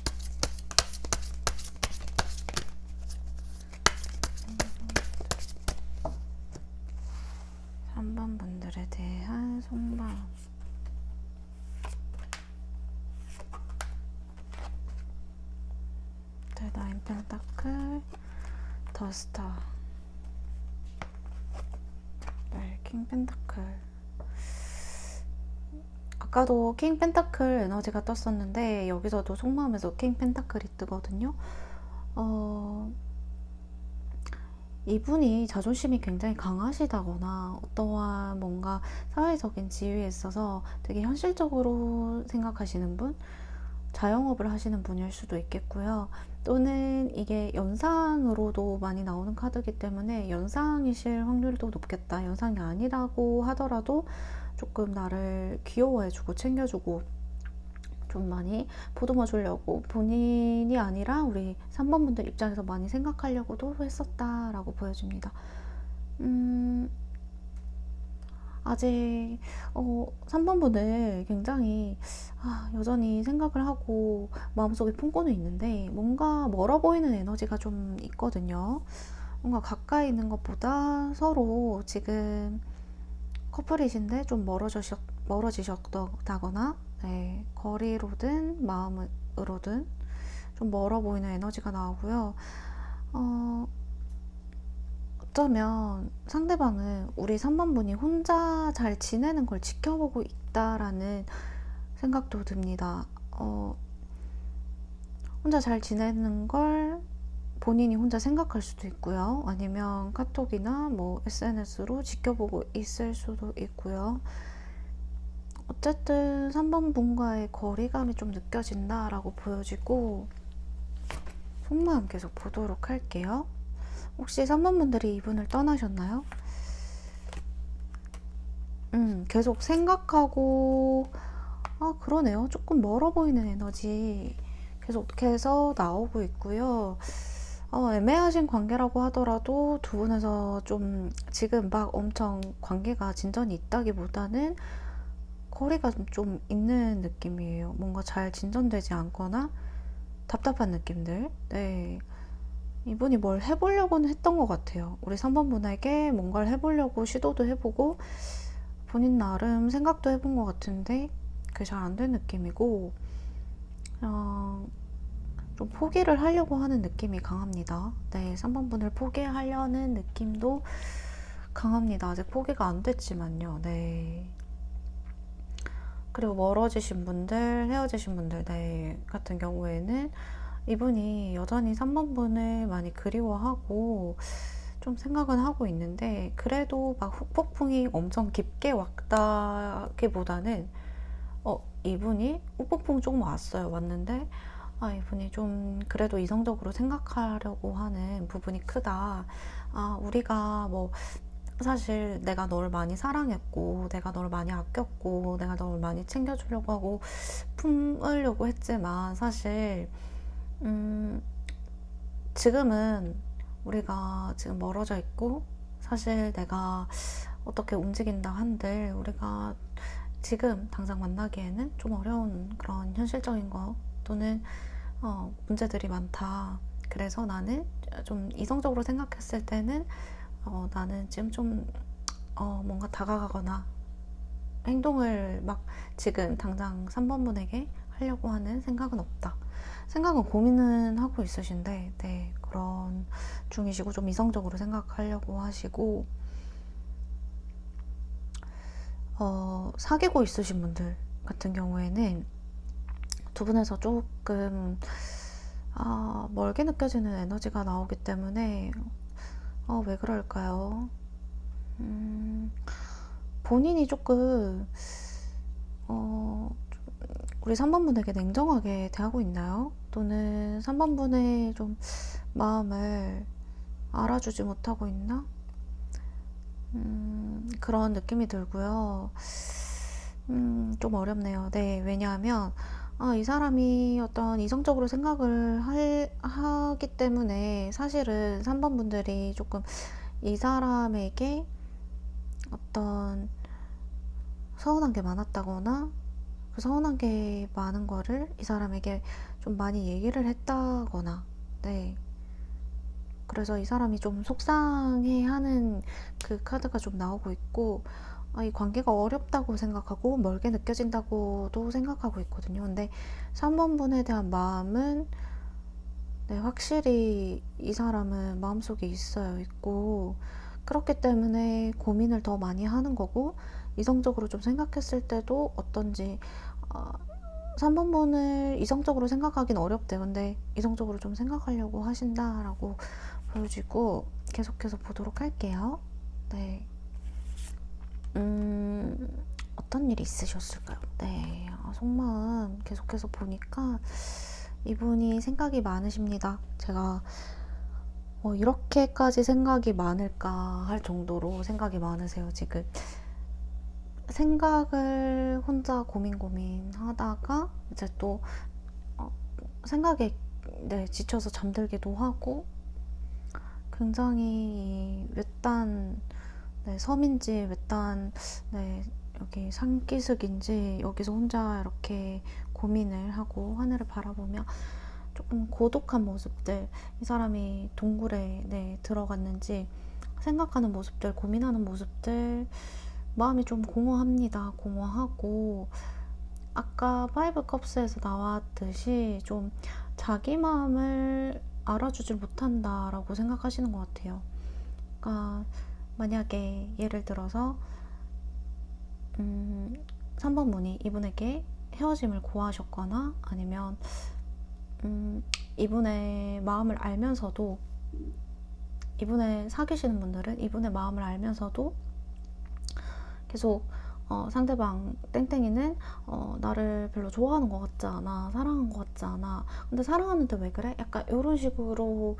3번 분들에 대한 속마음. 네, 나인 펜타클, 더 스타, 네, 킹 펜타클. 아까도 킹 펜타클 에너지가 떴었는데 여기서도 속마음에서 킹 펜타클이 뜨거든요. 이분이 자존심이 굉장히 강하시다거나 어떠한 뭔가 사회적인 지위에 있어서 되게 현실적으로 생각하시는 분, 자영업을 하시는 분일 수도 있겠고요. 또는 이게 연상으로도 많이 나오는 카드이기 때문에 연상이실 확률도 높겠다. 연상이 아니라고 하더라도 조금 나를 귀여워해주고 챙겨주고 좀 많이 보듬어 주려고 본인이 아니라 우리 3번 분들 입장에서 많이 생각하려고도 했었다라고 보여집니다. 아직 3번 분을 굉장히 여전히 생각을 하고 마음속에 품고는 있는데 뭔가 멀어 보이는 에너지가 좀 있거든요. 뭔가 가까이 있는 것보다 서로 지금 커플이신데 좀 멀어지셨다거나 네, 거리로든 마음으로든 좀 멀어 보이는 에너지가 나오고요. 어쩌면 상대방은 우리 3번 분이 혼자 잘 지내는 걸 지켜보고 있다라는 생각도 듭니다. 혼자 잘 지내는 걸 본인이 혼자 생각할 수도 있고요. 아니면 카톡이나 뭐 SNS로 지켜보고 있을 수도 있고요. 어쨌든 3번 분과의 거리감이 좀 느껴진다라고 보여지고 속마음 계속 보도록 할게요. 혹시 3번 분들이 이분을 떠나셨나요? 계속 생각하고 그러네요. 조금 멀어 보이는 에너지 계속해서 나오고 있고요. 애매하신 관계라고 하더라도 두 분에서 좀 지금 막 엄청 관계가 진전이 있다기보다는 거리가 좀 있는 느낌이에요. 뭔가 잘 진전되지 않거나 답답한 느낌들. 네. 이분이 뭘 해보려고는 했던 것 같아요. 우리 3번 분에게 뭔가를 해보려고 시도도 해보고 본인 나름 생각도 해본 것 같은데 그게 잘 안 된 느낌이고, 어, 좀 포기를 하려고 하는 느낌이 강합니다. 네, 3번 분을 포기하려는 느낌도 강합니다. 아직 포기가 안 됐지만요. 네. 그리고 멀어지신 분들, 헤어지신 분들, 네, 같은 경우에는 이분이 여전히 3번 분을 많이 그리워하고 좀 생각은 하고 있는데, 그래도 막 후폭풍이 엄청 깊게 왔다기보다는 이분이 후폭풍 조금 왔는데 이분이 좀 그래도 이성적으로 생각하려고 하는 부분이 크다. 우리가 뭐 사실 내가 너를 많이 사랑했고 내가 너를 많이 아꼈고 내가 너를 많이 챙겨주려고 하고 품으려고 했지만 사실 음, 지금은 우리가 지금 멀어져 있고 사실 내가 어떻게 움직인다 한들 우리가 지금 당장 만나기에는 좀 어려운 그런 현실적인 거 또는 문제들이 많다. 그래서 나는 좀 이성적으로 생각했을 때는 나는 지금 좀 뭔가 다가가거나 행동을 막 지금 당장 3번 분에게 하려고 하는 생각은 없다. 생각은 고민은 하고 있으신데, 네, 그런 중이시고 좀 이성적으로 생각하려고 하시고, 사귀고 있으신 분들 같은 경우에는 두 분에서 조금 멀게 느껴지는 에너지가 나오기 때문에 왜 그럴까요? 본인이 조금 우리 3번 분에게 냉정하게 대하고 있나요? 또는 3번 분의 좀 마음을 알아주지 못하고 있나? 그런 느낌이 들고요. 좀 어렵네요. 네, 왜냐하면 이 사람이 어떤 이성적으로 생각을 하기 때문에 사실은 3번 분들이 조금 이 사람에게 어떤 서운한 게 많았다거나 그 서운한 게 많은 거를 이 사람에게 좀 많이 얘기를 했다거나, 네. 그래서 이 사람이 좀 속상해하는 그 카드가 좀 나오고 있고, 이 관계가 어렵다고 생각하고 멀게 느껴진다고도 생각하고 있거든요. 근데 3번 분에 대한 마음은 네, 확실히 이 사람은 마음속에 있고 그렇기 때문에 고민을 더 많이 하는 거고, 이성적으로 좀 생각했을 때도 어떤지 3번 분을 이성적으로 생각하긴 어렵대요. 근데 이성적으로 좀 생각하려고 하신다라고 보여지고, 계속해서 보도록 할게요. 네. 어떤 일이 있으셨을까요? 네. 속마음 계속해서 보니까 이분이 생각이 많으십니다. 제가 이렇게까지 생각이 많을까 할 정도로 생각이 많으세요, 지금. 생각을 혼자 고민 하다가 이제 또 생각에 네, 지쳐서 잠들기도 하고, 굉장히 외딴 네, 섬인지 외딴 네, 여기 산기슭인지 여기서 혼자 이렇게 고민을 하고 하늘을 바라보며 조금 고독한 모습들, 이 사람이 동굴에 네, 들어갔는지 생각하는 모습들, 고민하는 모습들, 마음이 좀 공허합니다. 공허하고 아까 파이브 컵스에서 나왔듯이 좀 자기 마음을 알아주질 못한다라고 생각하시는 것 같아요. 그러니까 만약에 예를 들어서 3번 분이 이분에게 헤어짐을 고하셨거나 아니면 이분의 마음을 알면서도, 이분의 사귀시는 분들은 이분의 마음을 알면서도 계속 상대방 땡땡이는 나를 별로 좋아하는 것 같지 않아, 사랑하는 것 같지 않아, 근데 사랑하는데 왜 그래? 약간 이런 식으로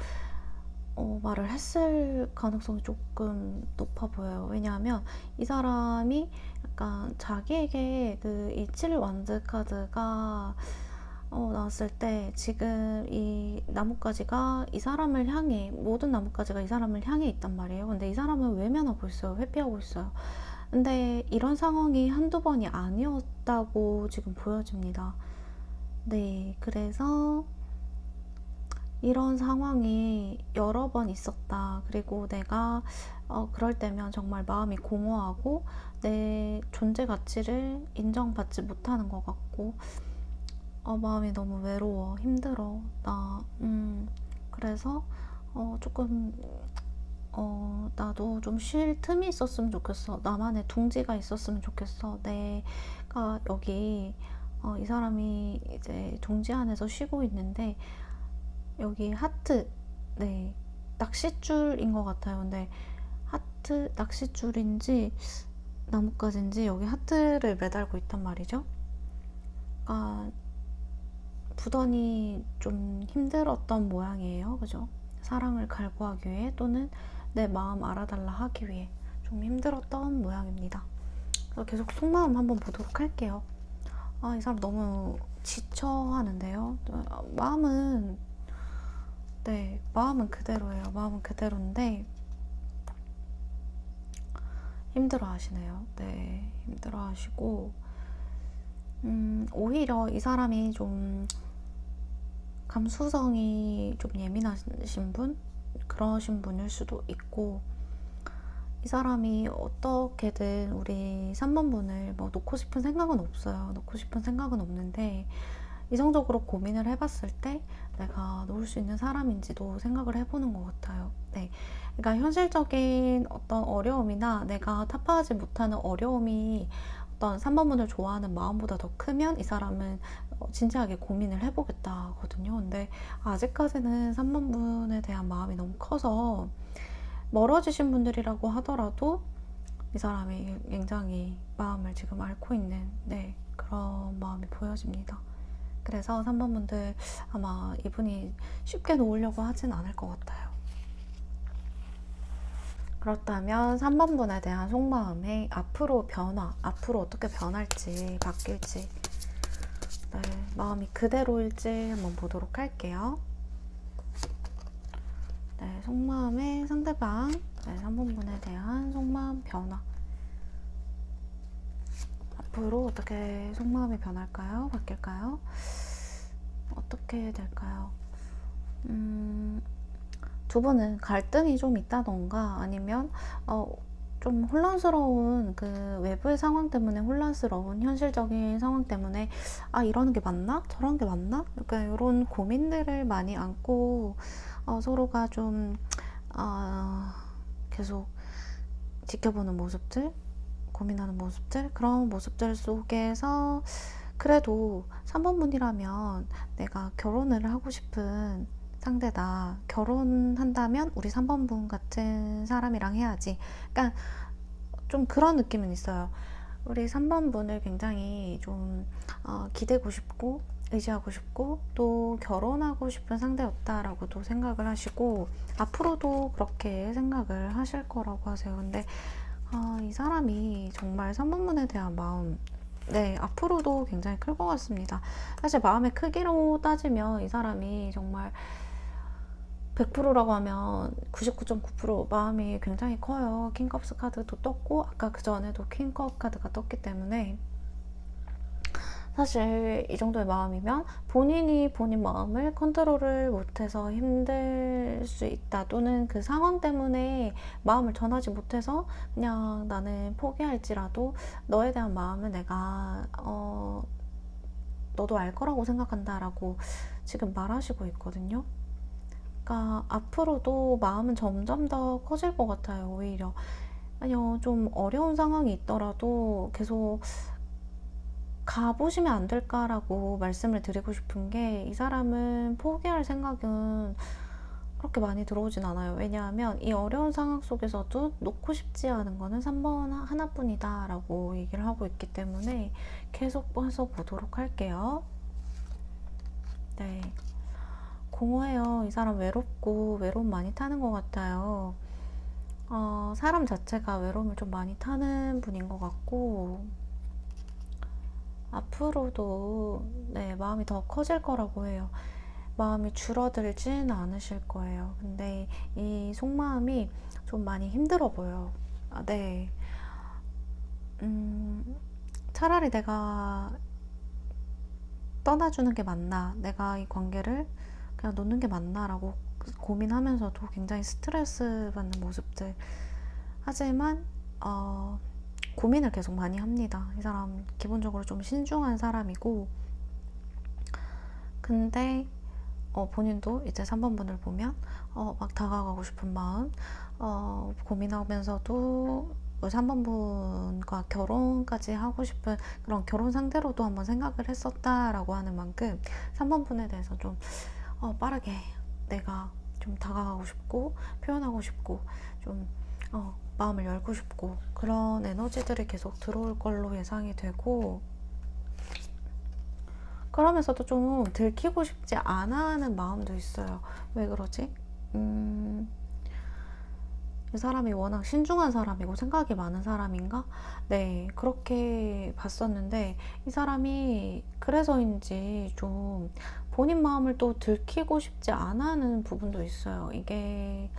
말을 했을 가능성이 조금 높아 보여요. 왜냐하면 이 사람이 약간 자기에게 그 이 7 완즈 카드가 나왔을 때 지금 이 나뭇가지가 이 사람을 향해, 모든 나뭇가지가 이 사람을 향해 있단 말이에요. 근데 이 사람은 외면하고 있어요. 회피하고 있어요. 근데 이런 상황이 한두 번이 아니었다고 지금 보여집니다. 네, 그래서 이런 상황이 여러 번 있었다. 그리고 내가 그럴 때면 정말 마음이 공허하고 내 존재 가치를 인정받지 못하는 것 같고 마음이 너무 외로워, 힘들어. 그래서 조금 나도 좀 쉴 틈이 있었으면 좋겠어. 나만의 둥지가 있었으면 좋겠어. 내가 여기 이 사람이 이제 둥지 안에서 쉬고 있는데 여기 하트, 네, 낚싯줄인 것 같아요. 근데 하트, 낚싯줄인지 나뭇가지인지 여기 하트를 매달고 있단 말이죠. 그러니까 부단히 좀 힘들었던 모양이에요. 그죠? 사랑을 갈구하기 위해 또는 내 마음 알아달라 하기 위해 좀 힘들었던 모양입니다. 그래서 계속 속마음 한번 보도록 할게요. 이 사람 너무 지쳐 하는데요. 마음은, 네, 마음은 그대로예요. 마음은 그대로인데 힘들어 하시네요. 네, 힘들어 하시고, 오히려 이 사람이 좀 감수성이 좀 예민하신 분? 그러신 분일 수도 있고, 이 사람이 어떻게든 우리 3번 분을 뭐 놓고 싶은 생각은 없어요. 놓고 싶은 생각은 없는데, 이성적으로 고민을 해봤을 때 내가 놓을 수 있는 사람인지도 생각을 해보는 것 같아요. 네. 그러니까 현실적인 어떤 어려움이나 내가 타파하지 못하는 어려움이 어떤 3번 분을 좋아하는 마음보다 더 크면 이 사람은 진지하게 고민을 해보겠다 하거든요. 근데 아직까지는 3번 분에 대한 마음이 너무 커서 멀어지신 분들이라고 하더라도 이 사람이 굉장히 마음을 지금 앓고 있는, 네, 그런 마음이 보여집니다. 그래서 3번 분들 아마 이분이 쉽게 놓으려고 하진 않을 것 같아요. 그렇다면 3번 분에 대한 속마음의 앞으로 변화, 앞으로 어떻게 변할지, 바뀔지, 네, 마음이 그대로일지 한번 보도록 할게요. 네, 속마음의 상대방, 네, 3번 분에 대한 속마음 변화. 앞으로 어떻게 속마음이 변할까요? 바뀔까요? 어떻게 될까요? 두 분은 갈등이 좀 있다던가 아니면 좀 혼란스러운 그 외부의 상황 때문에 혼란스러운 현실적인 상황 때문에 이러는 게 맞나? 저러는 게 맞나? 약간 이런 고민들을 많이 안고 서로가 좀 계속 지켜보는 모습들, 고민하는 모습들, 그런 모습들 속에서 그래도 3번 분이라면 내가 결혼을 하고 싶은 상대다. 결혼한다면 우리 3번 분 같은 사람이랑 해야지. 그러니까 좀 그런 느낌은 있어요. 우리 3번 분을 굉장히 좀 기대고 싶고 의지하고 싶고 또 결혼하고 싶은 상대였다라고도 생각을 하시고 앞으로도 그렇게 생각을 하실 거라고 하세요. 근데 이 사람이 정말 3번 분에 대한 마음, 네, 앞으로도 굉장히 클 것 같습니다. 사실 마음의 크기로 따지면 이 사람이 정말 100%라고 하면 99.9% 마음이 굉장히 커요. 킹컵스 카드도 떴고 아까 그 전에도 퀸컵 카드가 떴기 때문에 사실 이 정도의 마음이면 본인이 본인 마음을 컨트롤을 못해서 힘들 수 있다 또는 그 상황 때문에 마음을 전하지 못해서 그냥 나는 포기할지라도 너에 대한 마음은 내가 너도 알 거라고 생각한다 라고 지금 말하시고 있거든요. 그러니까 앞으로도 마음은 점점 더 커질 것 같아요. 오히려 아니요, 좀 어려운 상황이 있더라도 계속 가보시면 안 될까라고 말씀을 드리고 싶은 게 이 사람은 포기할 생각은 그렇게 많이 들어오진 않아요. 왜냐하면 이 어려운 상황 속에서도 놓고 싶지 않은 거는 3번 하나뿐이다 라고 얘기를 하고 있기 때문에 계속 해서 보도록 할게요. 네, 공허해요. 이 사람 외롭고 외로움 많이 타는 것 같아요. 사람 자체가 외로움을 좀 많이 타는 분인 것 같고 앞으로도 네, 마음이 더 커질 거라고 해요. 마음이 줄어들진 않으실 거예요. 근데 이 속마음이 좀 많이 힘들어 보여요. 아, 네. 차라리 내가 떠나주는 게 맞나, 내가 이 관계를 그냥 놓는 게 맞나라고 고민하면서도 굉장히 스트레스 받는 모습들. 하지만 고민을 계속 많이 합니다. 이 사람 기본적으로 좀 신중한 사람이고, 근데 본인도 이제 3번 분을 보면 막 다가가고 싶은 마음, 고민하면서도 3번 분과 결혼까지 하고 싶은 그런 결혼 상대로도 한번 생각을 했었다라고 하는 만큼 3번 분에 대해서 좀 빠르게 내가 좀 다가가고 싶고 표현하고 싶고 좀 마음을 열고 싶고 그런 에너지들이 계속 들어올 걸로 예상이 되고, 그러면서도 좀 들키고 싶지 않아 하는 마음도 있어요. 왜 그러지? 이 사람이 워낙 신중한 사람이고 생각이 많은 사람인가? 네, 그렇게 봤었는데 이 사람이 그래서인지 좀 본인 마음을 또 들키고 싶지 않아 하는 부분도 있어요. 이게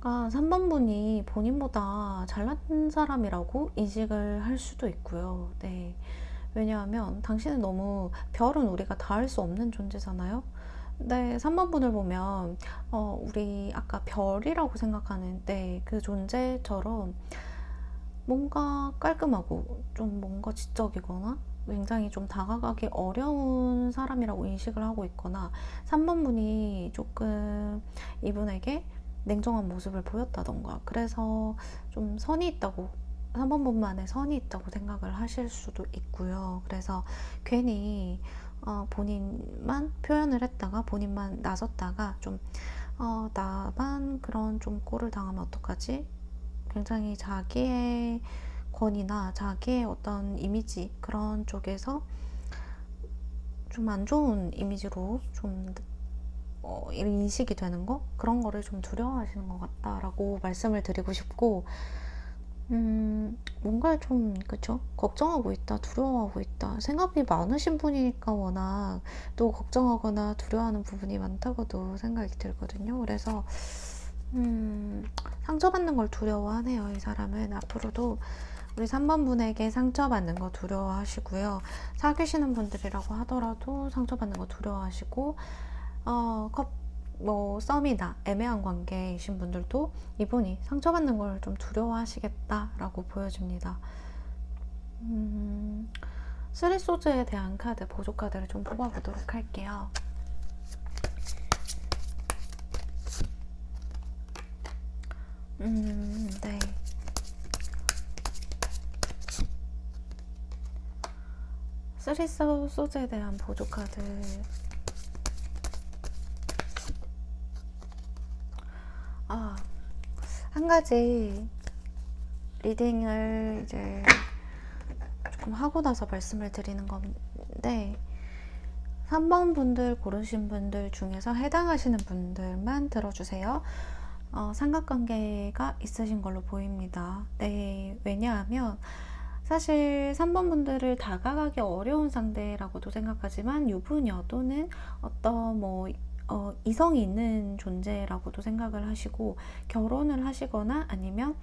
3번 분이 본인보다 잘난 사람이라고 인식을 할 수도 있고요. 네. 왜냐하면 당신은 너무 별은 우리가 닿을 수 없는 존재잖아요. 네, 3번 분을 보면 우리 아까 별이라고 생각하는 그 존재처럼 뭔가 깔끔하고 좀 뭔가 지적이거나 굉장히 좀 다가가기 어려운 사람이라고 인식을 하고 있거나 3번 분이 조금 이분에게 냉정한 모습을 보였다던가 그래서 좀 선이 있다고 3번 분만의 선이 있다고 생각을 하실 수도 있고요. 그래서 괜히 본인만 표현을 했다가 본인만 나섰다가 좀 나만 그런 좀 꼴을 당하면 어떡하지? 굉장히 자기의 권위나 자기의 어떤 이미지 그런 쪽에서 좀 안 좋은 이미지로 좀 인식이 되는 거 그런 거를 좀 두려워하시는 것 같다라고 말씀을 드리고 싶고, 뭔가 좀 그쵸? 걱정하고 있다, 두려워하고 있다. 생각이 많으신 분이니까 워낙 또 걱정하거나 두려워하는 부분이 많다고도 생각이 들거든요. 그래서 상처받는 걸 두려워하네요. 이 사람은 앞으로도 우리 3번 분에게 상처받는 거 두려워하시고요. 사귀시는 분들이라고 하더라도 상처받는 거 두려워하시고, 썸이나 애매한 관계이신 분들도 이분이 상처받는 걸 좀 두려워하시겠다라고 보여집니다. 쓰리소즈에 대한 카드, 보조 카드를 좀 뽑아보도록 할게요. 네. 쓰리소즈에 대한 보조 카드. 한 가지 리딩을 이제 조금 하고 나서 말씀을 드리는 건데, 3번 분들 고르신 분들 중에서 해당하시는 분들만 들어주세요. 삼각관계가 있으신 걸로 보입니다. 네, 왜냐하면 사실 3번 분들을 다가가기 어려운 상대라고도 생각하지만 유부녀 또는 어떤 이성이 있는 존재라고도 생각을 하시고, 결혼을 하시거나 아니면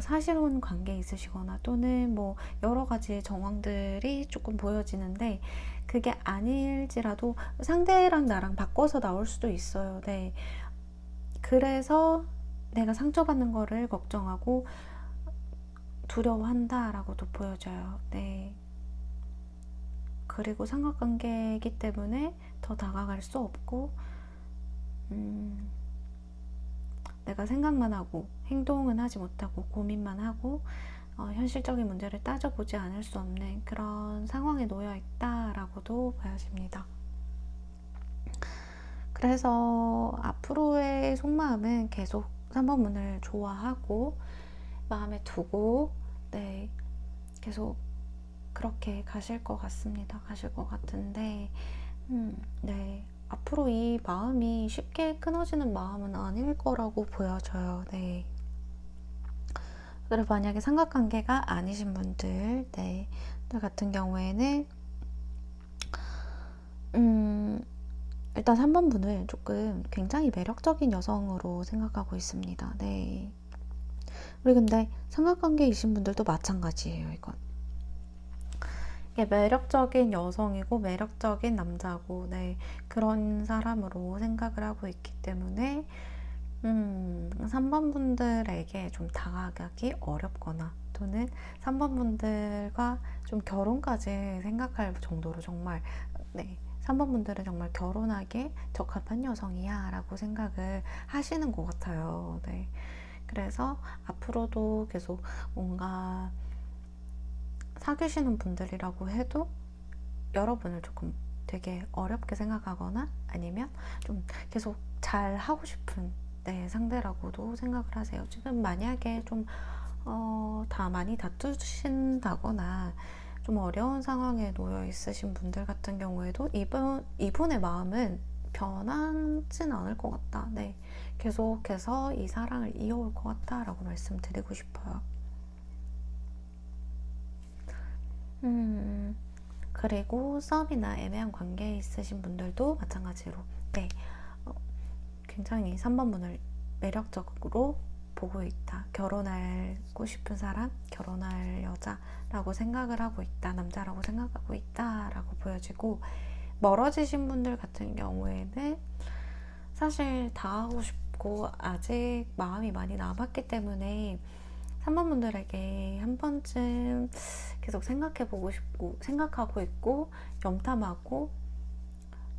사실혼 관계에 있으시거나 또는 여러 가지 정황들이 조금 보여지는데, 그게 아닐지라도 상대랑 나랑 바꿔서 나올 수도 있어요. 네. 그래서 내가 상처받는 거를 걱정하고 두려워한다라고도 보여져요. 네. 그리고 삼각관계이기 때문에 더 다가갈 수 없고, 내가 생각만 하고 행동은 하지 못하고 고민만 하고 현실적인 문제를 따져보지 않을 수 없는 그런 상황에 놓여 있다라고도 보여집니다. 그래서 앞으로의 속마음은 계속 3번 분을 좋아하고 마음에 두고, 네, 계속 그렇게 가실 것 같습니다. 가실 것 같은데, 네, 앞으로 이 마음이 쉽게 끊어지는 마음은 아닐 거라고 보여져요. 네. 그리고 만약에 삼각관계가 아니신 분들, 네, 들 같은 경우에는 일단 3번 분을 조금 굉장히 매력적인 여성으로 생각하고 있습니다. 네. 우리 근데 삼각관계이신 분들도 마찬가지예요, 이건. 이게 매력적인 여성이고 매력적인 남자고, 네, 그런 사람으로 생각을 하고 있기 때문에 3번 분들에게 좀 다가가기 어렵거나 또는 3번 분들과 좀 결혼까지 생각할 정도로 정말, 네, 3번 분들은 정말 결혼하기에 적합한 여성이야 라고 생각을 하시는 것 같아요. 네. 그래서 앞으로도 계속 뭔가 사귀시는 분들이라고 해도 여러분을 조금 되게 어렵게 생각하거나 아니면 좀 계속 잘 하고 싶은, 네, 상대라고도 생각을 하세요. 지금 만약에 좀 다 많이 다투신다거나 좀 어려운 상황에 놓여 있으신 분들 같은 경우에도 이분의 마음은 변하진 않을 것 같다. 네, 계속해서 이 사랑을 이어올 것 같다라고 말씀드리고 싶어요. 그리고 썸이나 애매한 관계에 있으신 분들도 마찬가지로, 네, 어, 굉장히 3번 분을 매력적으로 보고 있다. 결혼하고 싶은 사람, 결혼할 여자라고 생각을 하고 있다. 남자라고 생각하고 있다라고 보여지고, 멀어지신 분들 같은 경우에는 사실 다 하고 싶고 아직 마음이 많이 남았기 때문에 3번 분들에게 한 번쯤 계속 생각해보고 싶고 생각하고 있고 염탐하고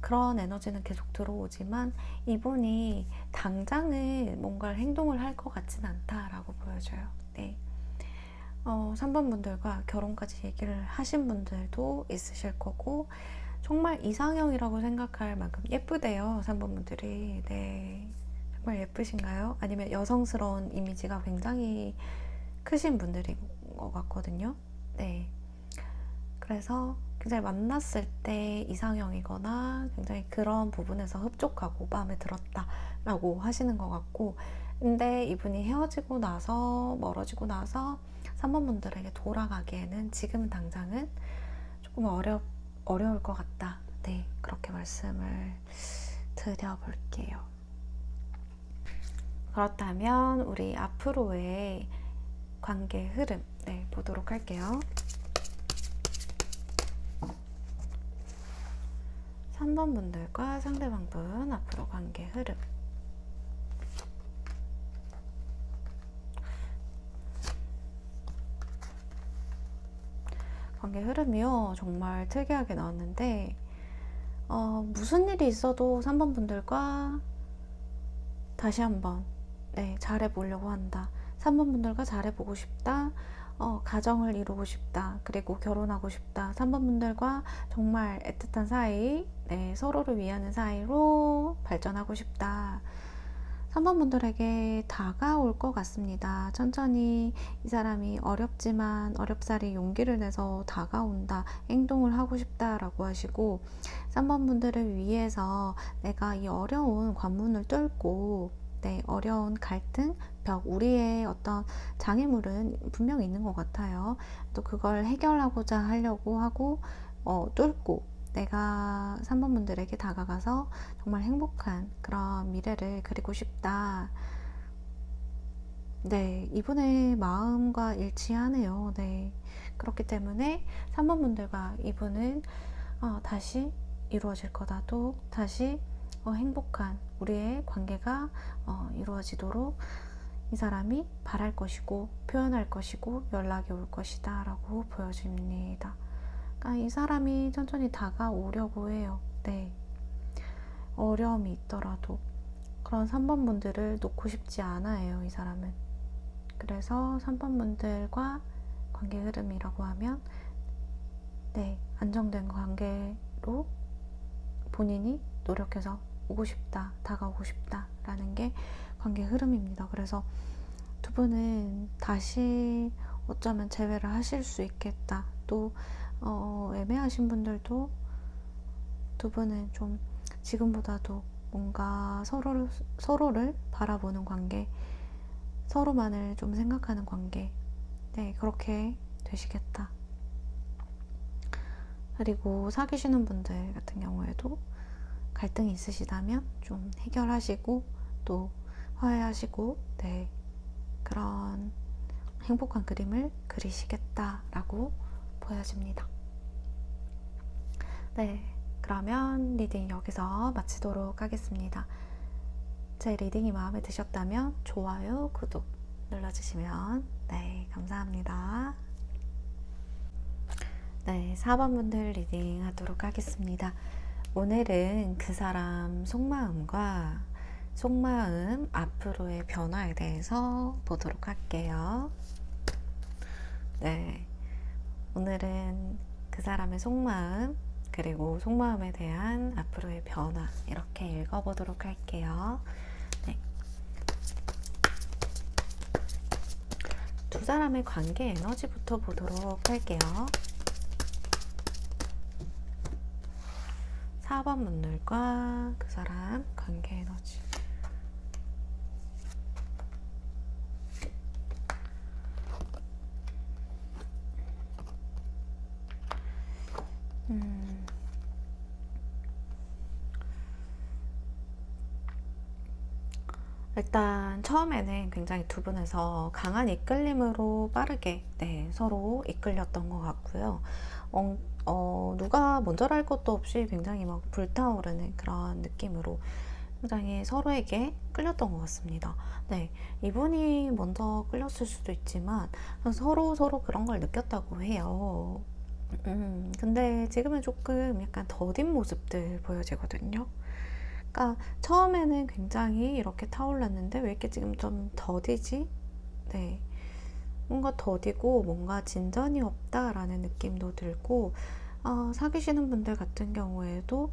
그런 에너지는 계속 들어오지만 이분이 당장은 뭔가 행동을 할 것 같진 않다라고 보여져요. 네. 3번 분들과 결혼까지 얘기를 하신 분들도 있으실 거고 정말 이상형이라고 생각할 만큼 예쁘대요. 3번 분들이. 네. 정말 예쁘신가요? 아니면 여성스러운 이미지가 굉장히 크신 분들인 것 같거든요. 네. 그래서 굉장히 만났을 때 이상형이거나 굉장히 그런 부분에서 흡족하고 마음에 들었다라고 하시는 것 같고, 근데 이분이 헤어지고 나서 멀어지고 나서 3번 분들에게 돌아가기에는 지금 당장은 조금 어려울 것 같다. 네, 그렇게 말씀을 드려볼게요. 그렇다면 우리 앞으로의 관계 흐름, 네, 보도록 할게요. 3번 분들과 상대방 분 앞으로 관계 흐름. 관계 흐름이요. 정말 특이하게 나왔는데 무슨 일이 있어도 3번 분들과 다시 한번, 네, 잘해보려고 한다. 3번 분들과 잘해보고 싶다. 가정을 이루고 싶다. 그리고 결혼하고 싶다. 3번 분들과 정말 애틋한 사이, 네, 서로를 위하는 사이로 발전하고 싶다. 3번 분들에게 다가올 것 같습니다. 천천히 이 사람이 어렵지만 어렵사리 용기를 내서 다가온다. 행동을 하고 싶다라고 하시고 3번 분들을 위해서 내가 이 어려운 관문을 뚫고, 네, 어려운 갈등, 벽, 우리의 어떤 장애물은 분명히 있는 것 같아요. 또 그걸 해결하고자 하려고 하고 뚫고 내가 3번 분들에게 다가가서 정말 행복한 그런 미래를 그리고 싶다. 네, 이분의 마음과 일치하네요. 네. 그렇기 때문에 3번 분들과 이분은 다시 이루어질 거다. 또 다시 행복한 우리의 관계가 이루어지도록 이 사람이 바랄 것이고 표현할 것이고 연락이 올 것이다 라고 보여집니다. 그러니까 이 사람이 천천히 다가오려고 해요. 네. 어려움이 있더라도 그런 3번 분들을 놓고 싶지 않아요, 이 사람은. 그래서 3번 분들과 관계 흐름이라고 하면, 네, 안정된 관계로 본인이 노력해서 오고 싶다, 다가오고 싶다 라는 게 관계 흐름입니다. 그래서 두 분은 다시 어쩌면 재회를 하실 수 있겠다. 또 애매하신 분들도 두 분은 좀 지금보다도 뭔가 서로를 바라보는 관계, 서로만을 좀 생각하는 관계, 네, 그렇게 되시겠다. 그리고 사귀시는 분들 같은 경우에도 갈등이 있으시다면 좀 해결하시고 또 화해하시고, 네, 그런 행복한 그림을 그리시겠다라고 보여집니다. 네, 그러면 리딩 여기서 마치도록 하겠습니다. 제 리딩이 마음에 드셨다면 좋아요, 구독 눌러주시면 네, 감사합니다. 네, 4번 분들 리딩 하도록 하겠습니다. 오늘은 그 사람 속마음과 속마음 앞으로의 변화에 대해서 보도록 할게요. 네, 오늘은 그 사람의 속마음 그리고 속마음에 대한 앞으로의 변화 이렇게 읽어보도록 할게요. 네. 두 사람의 관계 에너지부터 보도록 할게요. 4번 분들과 그 사람 관계 에너지. 일단 처음에는 굉장히 두 분에서 강한 이끌림으로 빠르게 네, 서로 이끌렸던 것 같고요. 누가 먼저랄 것도 없이 굉장히 막 불타오르는 그런 느낌으로 굉장히 서로에게 끌렸던 것 같습니다. 네, 이분이 먼저 끌렸을 수도 있지만 서로 그런 걸 느꼈다고 해요. 근데 지금은 조금 약간 더딘 모습들 보여지거든요. 그러니까 처음에는 굉장히 이렇게 타올랐는데 왜 이렇게 지금 좀 더디지? 네, 뭔가 더디고 뭔가 진전이 없다라는 느낌도 들고, 사귀시는 분들 같은 경우에도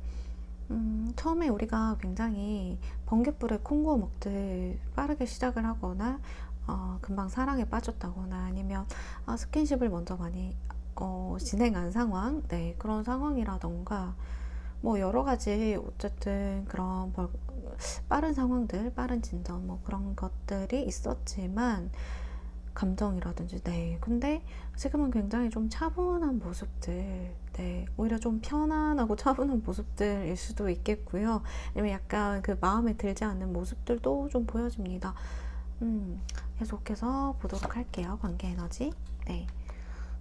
처음에 우리가 굉장히 번갯불에 콩고 먹듯 빠르게 시작을 하거나 금방 사랑에 빠졌다거나 아니면 스킨십을 먼저 많이 진행한 상황, 네, 그런 상황이라던가 뭐 여러 가지 어쨌든 그런 빠른 상황들, 빠른 진전 뭐 그런 것들이 있었지만 감정이라든지 네, 근데 지금은 굉장히 좀 차분한 모습들, 네, 오히려 좀 편안하고 차분한 모습들일 수도 있겠고요. 아니면 약간 그 마음에 들지 않는 모습들도 좀 보여집니다. 계속해서 보도록 할게요. 관계 에너지. 네.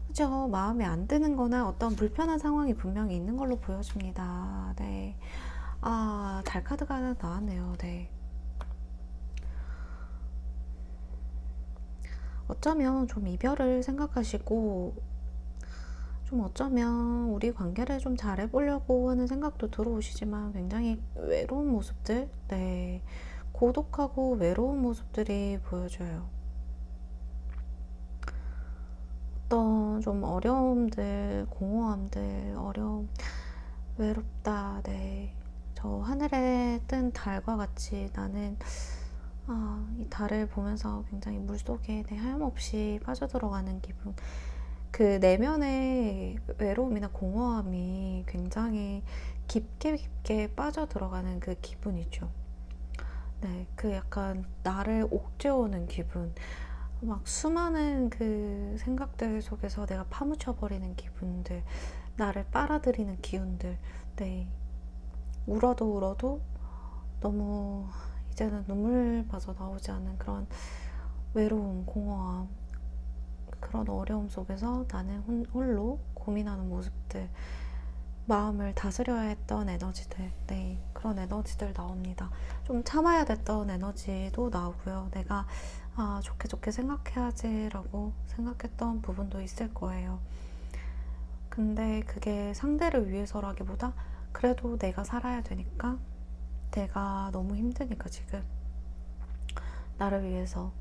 그죠. 마음에 안 드는 거나 어떤 불편한 상황이 분명히 있는 걸로 보여집니다. 네. 달 카드가 하나 나왔네요. 네. 어쩌면 좀 이별을 생각하시고, 좀 어쩌면 우리 관계를 좀 잘해보려고 하는 생각도 들어오시지만 굉장히 외로운 모습들, 네. 고독하고 외로운 모습들이 보여져요. 어떤 좀 어려움들, 공허함들, 외롭다, 네. 저 하늘에 뜬 달과 같이 나는 이 달을 보면서 굉장히 물속에 하염없이 빠져들어가는 기분. 그 내면의 외로움이나 공허함이 굉장히 깊게 빠져들어가는 그 기분이죠. 네, 그 약간 나를 옥죄어오는 기분. 막 수많은 그 생각들 속에서 내가 파묻혀버리는 기분들, 나를 빨아들이는 기운들, 네. 울어도 너무 이제는 눈물마저 나오지 않는 그런 외로움, 공허함, 그런 어려움 속에서 나는 홀로 고민하는 모습들, 마음을 다스려야 했던 에너지들, 네, 그런 에너지들 나옵니다. 좀 참아야 됐던 에너지도 나오고요. 내가 좋게 생각해야지라고 생각했던 부분도 있을 거예요. 근데 그게 상대를 위해서라기보다 그래도 내가 살아야 되니까, 내가 너무 힘드니까 지금 나를 위해서,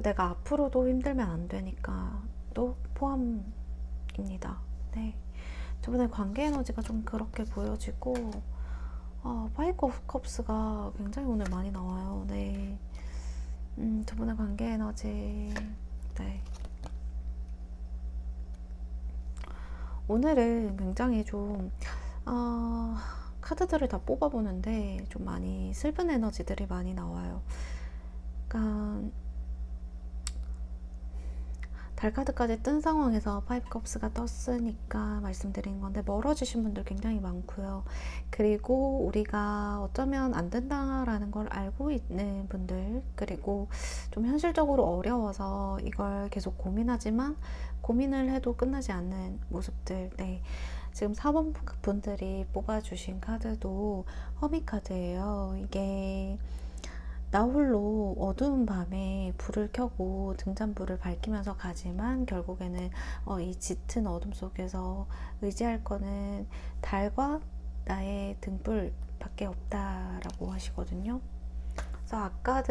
내가 앞으로도 힘들면 안 되니까 또 포함입니다. 네, 두 분의 관계 에너지가 좀 그렇게 보여지고, 파이브 오브 컵스가 굉장히 오늘 많이 나와요. 네, 두 분의 관계 에너지, 네. 오늘은 굉장히 좀 카드들을 다 뽑아보는데 좀 많이 슬픈 에너지들이 많이 나와요. 그러니까 달카드까지 뜬 상황에서 파이브 컵스가 떴으니까 말씀드린 건데, 멀어지신 분들 굉장히 많고요. 그리고 우리가 어쩌면 안 된다라는 걸 알고 있는 분들, 그리고 좀 현실적으로 어려워서 이걸 계속 고민하지만 고민을 해도 끝나지 않는 모습들. 네. 지금 4번 분들이 뽑아주신 카드도 허미 카드예요. 이게 나 홀로 어두운 밤에 불을 켜고 등잔불을 밝히면서 가지만 결국에는 이 짙은 어둠 속에서 의지할 거는 달과 나의 등불 밖에 없다라고 하시거든요. 그래서 아까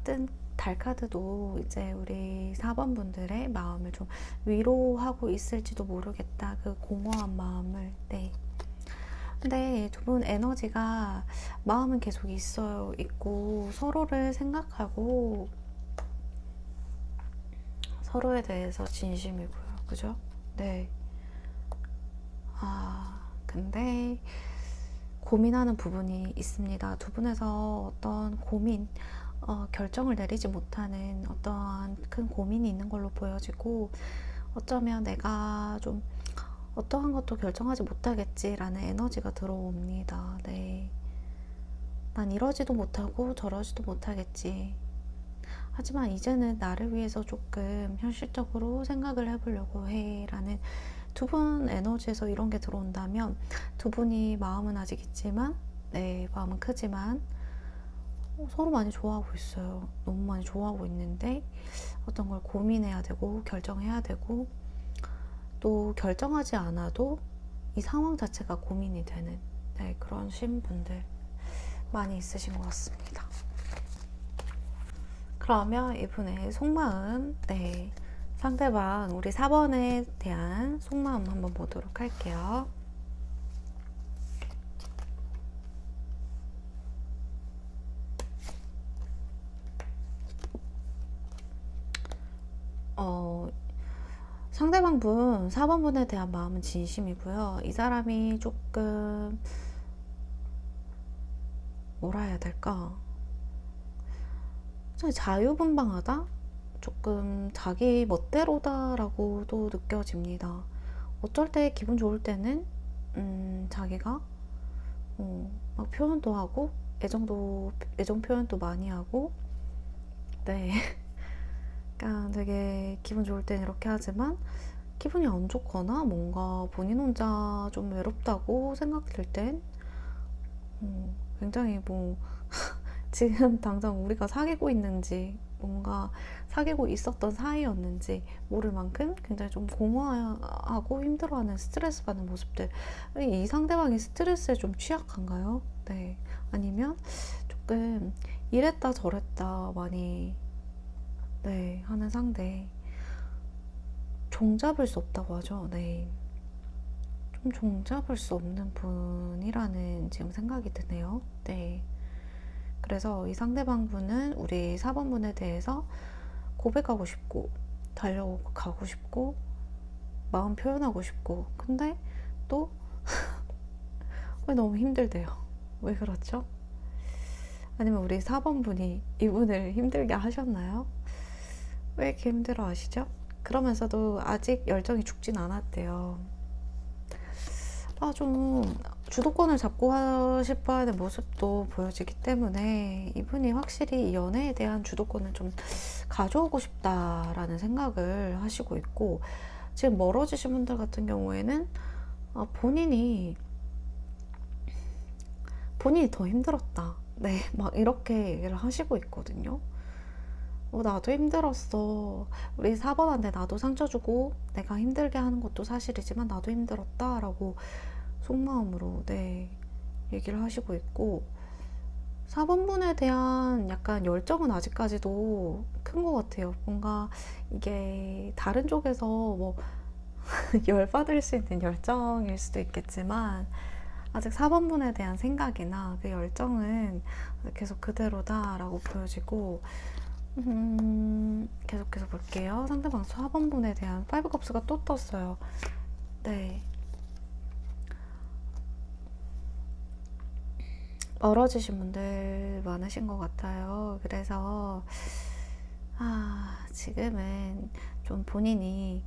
뜬 달카드도 이제 우리 4번 분들의 마음을 좀 위로하고 있을지도 모르겠다. 그 공허한 마음을. 네. 근데 두 분 에너지가 마음은 계속 있고 서로를 생각하고 서로에 대해서 진심이고요. 그죠? 네. 근데 고민하는 부분이 있습니다. 두 분에서 어떤 고민, 결정을 내리지 못하는 어떠한 큰 고민이 있는 걸로 보여지고, 어쩌면 내가 좀 어떠한 것도 결정하지 못하겠지라는 에너지가 들어옵니다. 네. 난 이러지도 못하고 저러지도 못하겠지. 하지만 이제는 나를 위해서 조금 현실적으로 생각을 해보려고 해. 라는 두 분 에너지에서 이런 게 들어온다면, 두 분이 마음은 아직 있지만, 네, 마음은 크지만, 서로 많이 좋아하고 있어요. 너무 많이 좋아하고 있는데, 어떤 걸 고민해야 되고, 결정해야 되고, 또 결정하지 않아도 이 상황 자체가 고민이 되는, 네, 그런 신분들 많이 있으신 것 같습니다. 그러면 이분의 속마음, 네, 상대방 우리 4번에 대한 속마음 한번 보도록 할게요. 상대방 분 4번 분에 대한 마음은 진심이고요. 이 사람이 조금 뭐라 해야 될까? 자유분방하다? 조금 자기 멋대로다라고도 느껴집니다. 어쩔 때 기분 좋을 때는 자기가 막 표현도 하고 애정 표현도 많이 하고, 네. 그러니까 되게 기분 좋을 땐 이렇게 하지만 기분이 안 좋거나 뭔가 본인 혼자 좀 외롭다고 생각될 땐 굉장히 뭐 지금 당장 우리가 사귀고 있는지 뭔가 사귀고 있었던 사이였는지 모를 만큼 굉장히 좀 공허하고 힘들어하는 스트레스 받는 모습들. 이 상대방이 스트레스에 좀 취약한가요? 네. 아니면 조금 이랬다 저랬다 많이, 네, 하는 상대. 종잡을 수 없다고 하죠. 네. 좀 종잡을 수 없는 분이라는 지금 생각이 드네요. 네. 그래서 이 상대방 분은 우리 4번 분에 대해서 고백하고 싶고, 달려가고 싶고, 마음 표현하고 싶고, 근데 또 왜 너무 힘들대요. 왜 그렇죠? 아니면 우리 4번 분이 이분을 힘들게 하셨나요? 왜 이렇게 힘들어 하시죠? 그러면서도 아직 열정이 죽진 않았대요. 좀 주도권을 잡고 싶어 하는 모습도 보여지기 때문에 이분이 확실히 이 연애에 대한 주도권을 좀 가져오고 싶다라는 생각을 하시고 있고, 지금 멀어지신 분들 같은 경우에는 본인이 더 힘들었다. 네, 막 이렇게 얘기를 하시고 있거든요. 나도 힘들었어. 우리 4번한테 나도 상처 주고 내가 힘들게 하는 것도 사실이지만 나도 힘들었다라고 속마음으로, 네, 얘기를 하시고 있고, 4번분에 대한 약간 열정은 아직까지도 큰 것 같아요. 뭔가 이게 다른 쪽에서 뭐 열받을 수 있는 열정일 수도 있겠지만 아직 4번분에 대한 생각이나 그 열정은 계속 그대로다라고 보여지고, 계속해서 볼게요. 상대방 4번분에 대한 5컵스가 또 떴어요. 네. 멀어지신 분들 많으신 것 같아요. 그래서 지금은 좀 본인이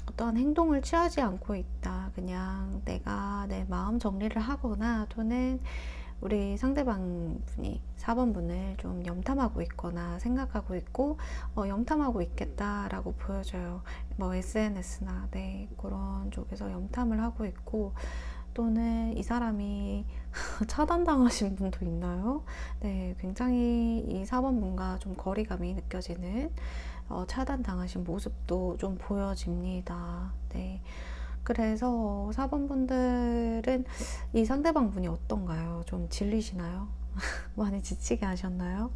어떠한 행동을 취하지 않고 있다. 그냥 내가 내 마음 정리를 하거나 또는 우리 상대방 분이 4번 분을 좀 염탐하고 있거나 생각하고 있고 염탐하고 있겠다라고 보여져요. 뭐 SNS나 그런 쪽에서 염탐을 하고 있고 또는 이 사람이 차단당하신 분도 있나요? 네, 굉장히 이 4번 분과 좀 거리감이 느껴지는 차단당하신 모습도 좀 보여집니다. 네. 그래서 4번 분들은 이 상대방 분이 어떤가요? 좀 질리시나요? 많이 지치게 하셨나요?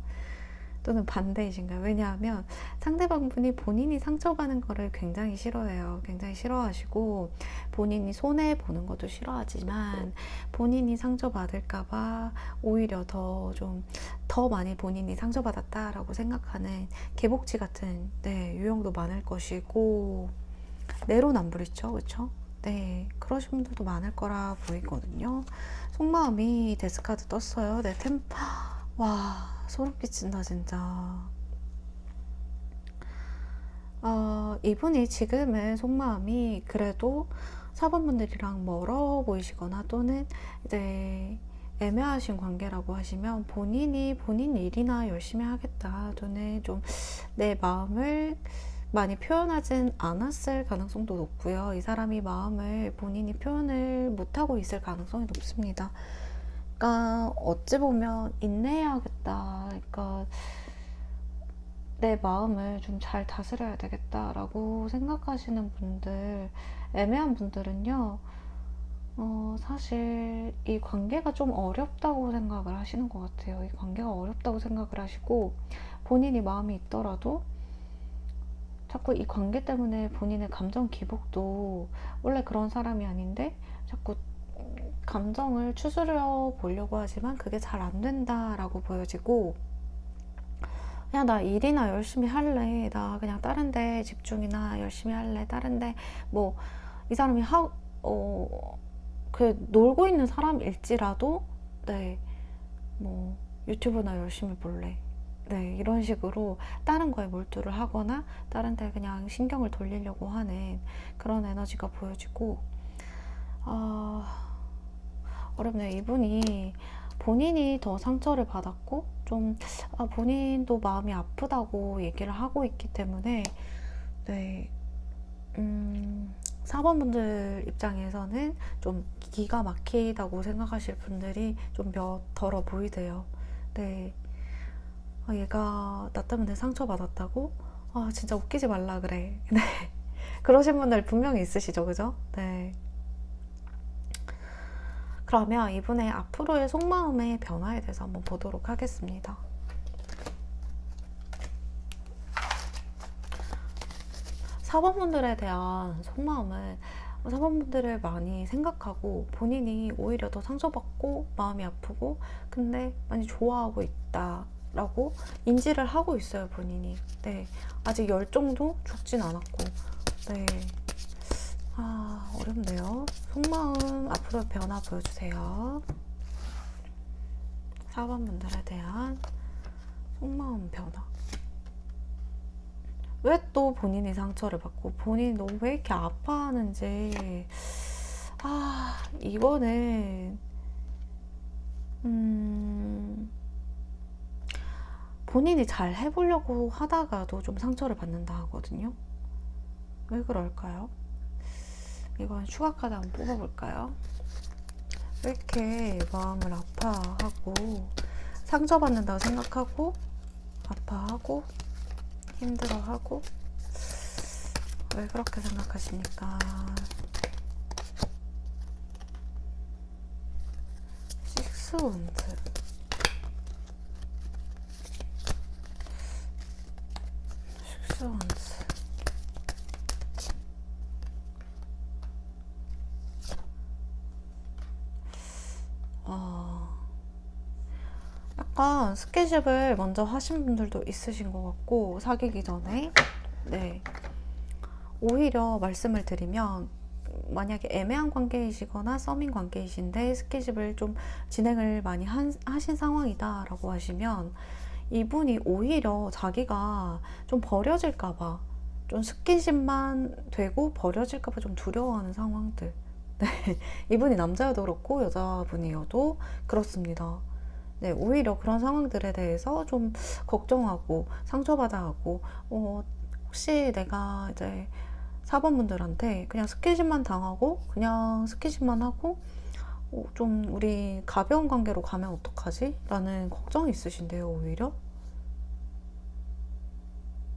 또는 반대이신가요? 왜냐하면 상대방 분이 본인이 상처받는 거를 굉장히 싫어해요. 굉장히 싫어하시고 본인이 손해보는 것도 싫어하지만 본인이 상처받을까봐 오히려 더 많이 본인이 상처받았다라고 생각하는 개복치 같은 유형도 많을 것이고 내로남불이죠. 그쵸? 네, 그러신 분들도 많을 거라 보이거든요. 속마음이 데스카드 떴어요. 와, 소름 끼친다, 진짜. 이분이 지금은 속마음이 그래도 4번 분들이랑 멀어 보이시거나 또는 이제 애매하신 관계라고 하시면 본인이 본인 일이나 열심히 하겠다 또는 좀 내 마음을 많이 표현하진 않았을 가능성도 높고요. 이 사람이 마음을 본인이 표현을 못하고 있을 가능성이 높습니다. 그러니까 어찌 보면 인내해야겠다. 그러니까 내 마음을 좀 잘 다스려야 되겠다라고 생각하시는 분들, 애매한 분들은요, 사실 이 관계가 좀 어렵다고 생각을 하시는 것 같아요. 이 관계가 어렵다고 생각을 하시고, 본인이 마음이 있더라도 자꾸 이 관계 때문에 본인의 감정 기복도 원래 그런 사람이 아닌데 자꾸 감정을 추스려 보려고 하지만 그게 잘 안 된다라고 보여지고 그냥 나 일이나 열심히 할래. 나 그냥 다른 데 집중이나 열심히 할래. 다른 데 뭐 이 사람이 그 놀고 있는 사람일지라도 뭐 유튜브나 열심히 볼래. 이런 식으로 다른 거에 몰두를 하거나 다른 데 그냥 신경을 돌리려고 하는 그런 에너지가 보여지고 어렵네요. 이분이 본인이 더 상처를 받았고 좀 본인도 마음이 아프다고 얘기를 하고 있기 때문에 4번 분들 입장에서는 좀 기가 막히다고 생각하실 분들이 좀 몇 덜어 보이대요. 얘가 나 때문에 상처받았다고? 진짜 웃기지 말라 그래. 그러신 분들 분명히 있으시죠, 그죠? 그러면 이분의 앞으로의 속마음의 변화에 대해서 한번 보도록 하겠습니다. 4번 분들에 대한 속마음은 4번 분들을 많이 생각하고 본인이 오히려 더 상처받고 마음이 아프고 근데 많이 좋아하고 있다라고 인지를 하고 있어요, 본인이. 아직 열정도 죽진 않았고. 어렵네요. 속마음 앞으로 변화 보여주세요. 4번 분들에 대한 속마음 변화. 왜 또 본인이 상처를 받고 본인이 너무 왜 이렇게 아파하는지 이거는 본인이 잘 해보려고 하다가도 좀 상처를 받는다 하거든요. 왜 그럴까요? 이건 추가 카드 한번 뽑아볼까요? 왜 이렇게 마음을 아파하고 상처받는다고 생각하고 아파하고 힘들어하고 왜 그렇게 생각하십니까? 식스 원드 식스 원드 약간 스킨십을 먼저 하신 분들도 있으신 것 같고 사귀기 전에 오히려 말씀을 드리면 만약에 애매한 관계이시거나 썸인 관계이신데 스킨십을 좀 진행을 많이 하신 상황이다 라고 하시면 이분이 오히려 자기가 좀 버려질까봐, 좀 스킨십만 되고 버려질까봐 좀 두려워하는 상황들. 네, 이분이 남자여도 그렇고 여자분이어도 그렇습니다. 네, 오히려 그런 상황들에 대해서 좀 걱정하고 상처받아 하고, 혹시 내가 이제 사번분들한테 그냥 스킨십만 당하고 그냥 스킨십만 하고 좀 우리 가벼운 관계로 가면 어떡하지? 라는 걱정이 있으신데요, 오히려.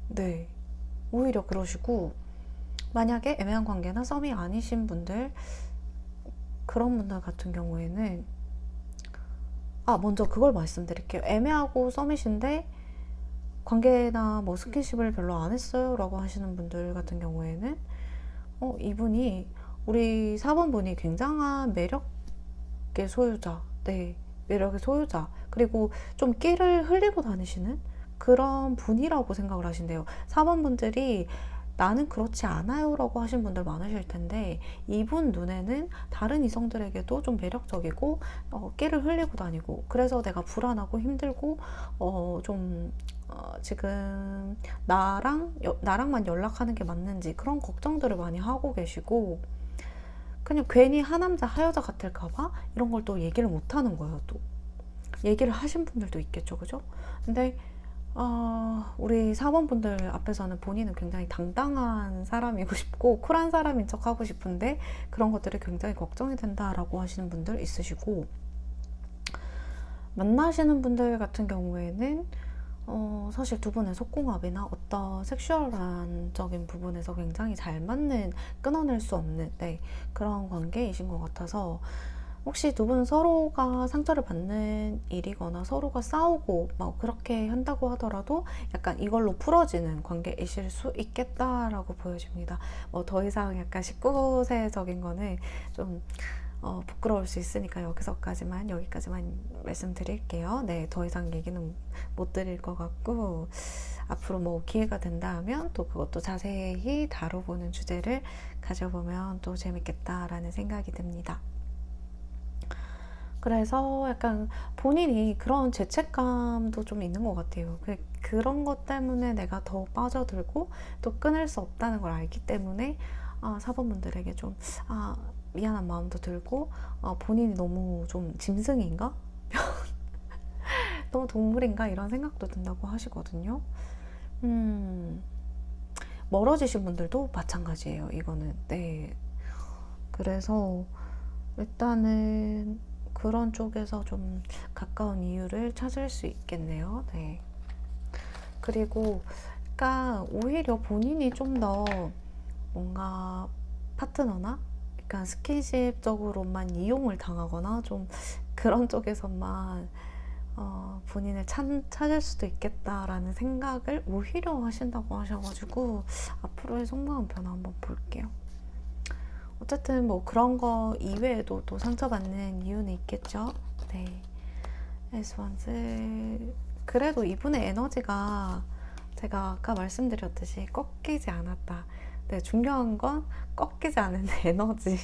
네, 오히려 그러시고, 만약에 애매한 관계나 썸이 아니신 분들, 그런 분들 같은 경우에는, 먼저 그걸 말씀드릴게요. 애매하고 썸이신데 관계나 뭐 스킨십을 별로 안 했어요 라고 하시는 분들 같은 경우에는, 이분이, 우리 4번분이 굉장한 매력의 소유자, 네, 매력의 소유자, 그리고 좀 끼를 흘리고 다니시는 그런 분이라고 생각을 하신대요. 4번분들이 나는 그렇지 않아요 라고 하신 분들 많으실 텐데, 이분 눈에는 다른 이성들에게도 좀 매력적이고, 끼를 흘리고 다니고, 그래서 내가 불안하고 힘들고, 좀 지금 나랑만 연락하는 게 맞는지 그런 걱정들을 많이 하고 계시고, 그냥 괜히 하남자 하여자 같을까봐 이런 걸 또 얘기를 못 하는 거예요. 또 얘기를 하신 분들도 있겠죠, 그죠? 근데 우리 사원분들 앞에서는 본인은 굉장히 당당한 사람이고 싶고 쿨한 사람인 척 하고 싶은데, 그런 것들이 굉장히 걱정이 된다라고 하시는 분들 있으시고, 만나시는 분들 같은 경우에는 사실 두 분의 속궁합이나 어떤 섹슈얼한적인 부분에서 굉장히 잘 맞는, 끊어낼 수 없는, 네, 그런 관계이신 것 같아서, 혹시 두 분 서로가 상처를 받는 일이거나 서로가 싸우고 막 그렇게 한다고 하더라도 약간 이걸로 풀어지는 관계이실 수 있겠다라고 보여집니다. 더 이상 약간 19세적인 거는 좀 부끄러울 수 있으니까 여기까지만 말씀드릴게요. 네, 더 이상 얘기는 못 드릴 것 같고, 앞으로 뭐 기회가 된다면 또 그것도 자세히 다뤄보는 주제를 가져보면 또 재밌겠다라는 생각이 듭니다. 그래서 약간 본인이 그런 죄책감도 좀 있는 것 같아요. 그런 것 때문에 내가 더 빠져들고 또 끊을 수 없다는 걸 알기 때문에, 사범분들에게 좀 미안한 마음도 들고, 본인이 너무 좀 짐승인가? 너무 동물인가? 이런 생각도 든다고 하시거든요. 멀어지신 분들도 마찬가지예요, 이거는. 네. 그래서 일단은 그런 쪽에서 좀 가까운 이유를 찾을 수 있겠네요. 네. 그리고 약간 오히려 본인이 좀 더 뭔가 파트너나 약간 스킨십적으로만 이용을 당하거나 좀 그런 쪽에서만 본인을 찾을 수도 있겠다라는 생각을 오히려 하신다고 하셔가지고, 앞으로의 속마음 변화 한번 볼게요. 어쨌든 뭐 그런 거 이외에도 또 상처받는 이유는 있겠죠. 네. 에스원스, 그래도 이분의 에너지가 제가 아까 말씀드렸듯이 꺾이지 않았다. 네, 중요한 건 꺾이지 않은 에너지.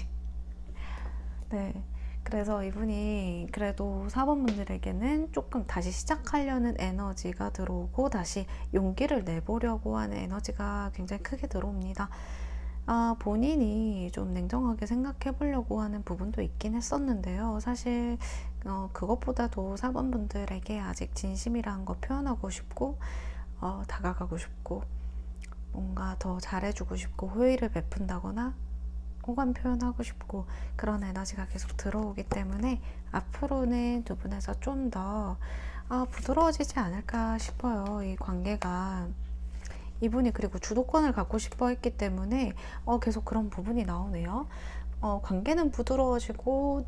네. 그래서 이분이 그래도 사범분들에게는 조금 다시 시작하려는 에너지가 들어오고, 다시 용기를 내보려고 하는 에너지가 굉장히 크게 들어옵니다. 본인이 좀 냉정하게 생각해 보려고 하는 부분도 있긴 했었는데요. 사실 그것보다도 사범분들에게 아직 진심이라는 거 표현하고 싶고, 다가가고 싶고, 뭔가 더 잘해주고 싶고, 호의를 베푼다거나 호감 표현하고 싶고, 그런 에너지가 계속 들어오기 때문에 앞으로는 두 분에서 좀 더 부드러워지지 않을까 싶어요, 이 관계가. 이분이 그리고 주도권을 갖고 싶어 했기 때문에 계속 그런 부분이 나오네요. 관계는 부드러워지고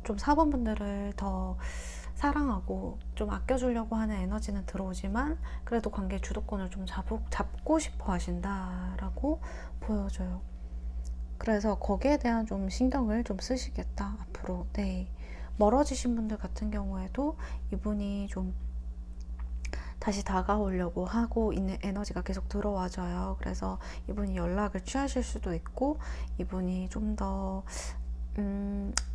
좀 사범분들을 더 사랑하고 좀 아껴주려고 하는 에너지는 들어오지만, 그래도 관계 주도권을 좀 잡고 싶어 하신다라고 보여져요. 그래서 거기에 대한 좀 신경을 좀 쓰시겠다, 앞으로. 네. 멀어지신 분들 같은 경우에도 이분이 좀 다시 다가오려고 하고 있는 에너지가 계속 들어와줘요. 그래서 이분이 연락을 취하실 수도 있고, 이분이 좀 더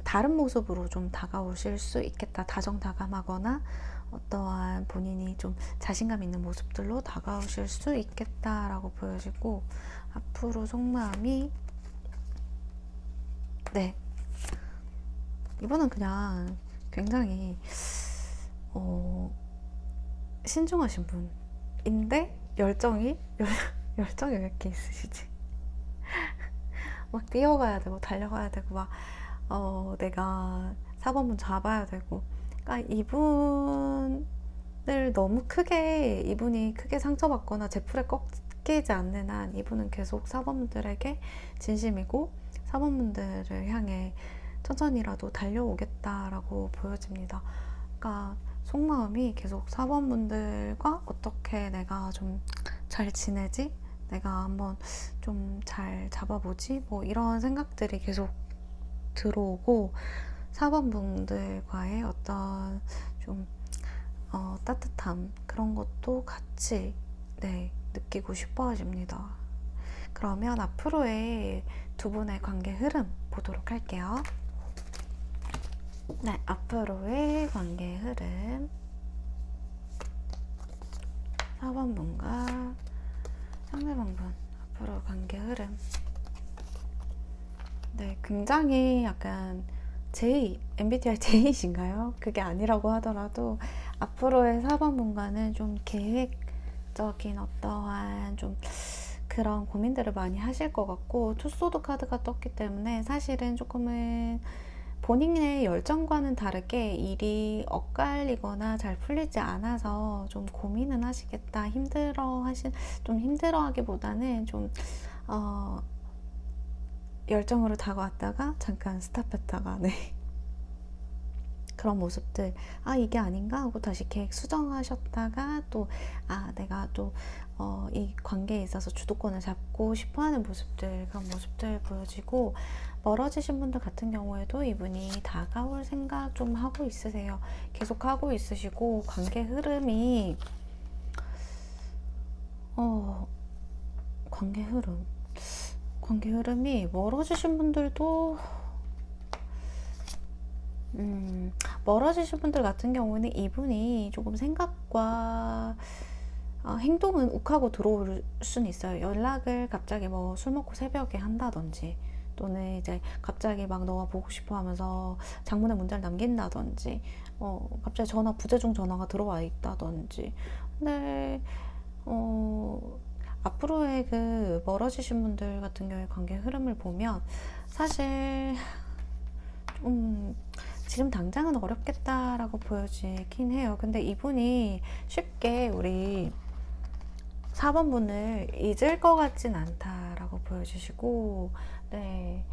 다른 모습으로 좀 다가오실 수 있겠다. 다정다감하거나 어떠한 본인이 좀 자신감 있는 모습들로 다가오실 수 있겠다라고 보여지고, 앞으로 속마음이, 네, 이분은 그냥 굉장히 신중하신 분인데 열정이 왜 이렇게 있으시지? 막 뛰어가야 되고 달려가야 되고 막 내가 사번문 잡아야 되고, 그러니까 이분을 너무 크게, 이분이 크게 상처받거나 제풀에 꺾이지 않는 한 이분은 계속 사번분들에게 진심이고 사번분들을 향해 천천히라도 달려오겠다라고 보여집니다. 그러니까 속마음이 계속 사번분들과 어떻게 내가 좀 잘 지내지? 내가 한번 좀 잘 잡아보지? 뭐 이런 생각들이 계속 들어오고, 사번분들과의 어떤 좀 따뜻함, 그런 것도 같이, 네, 느끼고 싶어 하십니다. 그러면 앞으로의 두 분의 관계 흐름 보도록 할게요. 네, 앞으로의 관계 흐름. 4번분과 상대방분 앞으로 관계 흐름. 네, 굉장히 약간 MBTI J이신가요? 그게 아니라고 하더라도 앞으로의 4번분과는 좀 계획적인 어떠한 좀 그런 고민들을 많이 하실 것 같고, 투소드 카드가 떴기 때문에 사실은 조금은 본인의 열정과는 다르게 일이 엇갈리거나 잘 풀리지 않아서 좀 고민은 하시겠다. 좀 힘들어하기보다는 좀 열정으로 다가왔다가 잠깐 스탑했다가, 네, 그런 모습들, 이게 아닌가 하고 다시 계획 수정하셨다가 또 내가 또 이 관계에 있어서 주도권을 잡고 싶어하는 모습들, 그런 모습들 보여지고, 멀어지신 분들 같은 경우에도 이분이 다가올 생각 좀 하고 있으세요. 계속 하고 있으시고, 관계 흐름이 관계 흐름이 멀어지신 분들도 멀어지신 분들 같은 경우는 이분이 조금 생각과 행동은 욱하고 들어올 수는 있어요. 연락을 갑자기 뭐 술 먹고 새벽에 한다든지, 또는 이제 갑자기 막 너가 보고 싶어 하면서 장문의 문자를 남긴다든지, 갑자기 부재중 전화가 들어와 있다든지. 근데 앞으로의 그 멀어지신 분들 같은 경우에 관계 흐름을 보면 사실 좀 지금 당장은 어렵겠다라고 보여지긴 해요. 근데 이분이 쉽게 우리 4번분을 잊을 것 같진 않다라고 보여주시고, 네,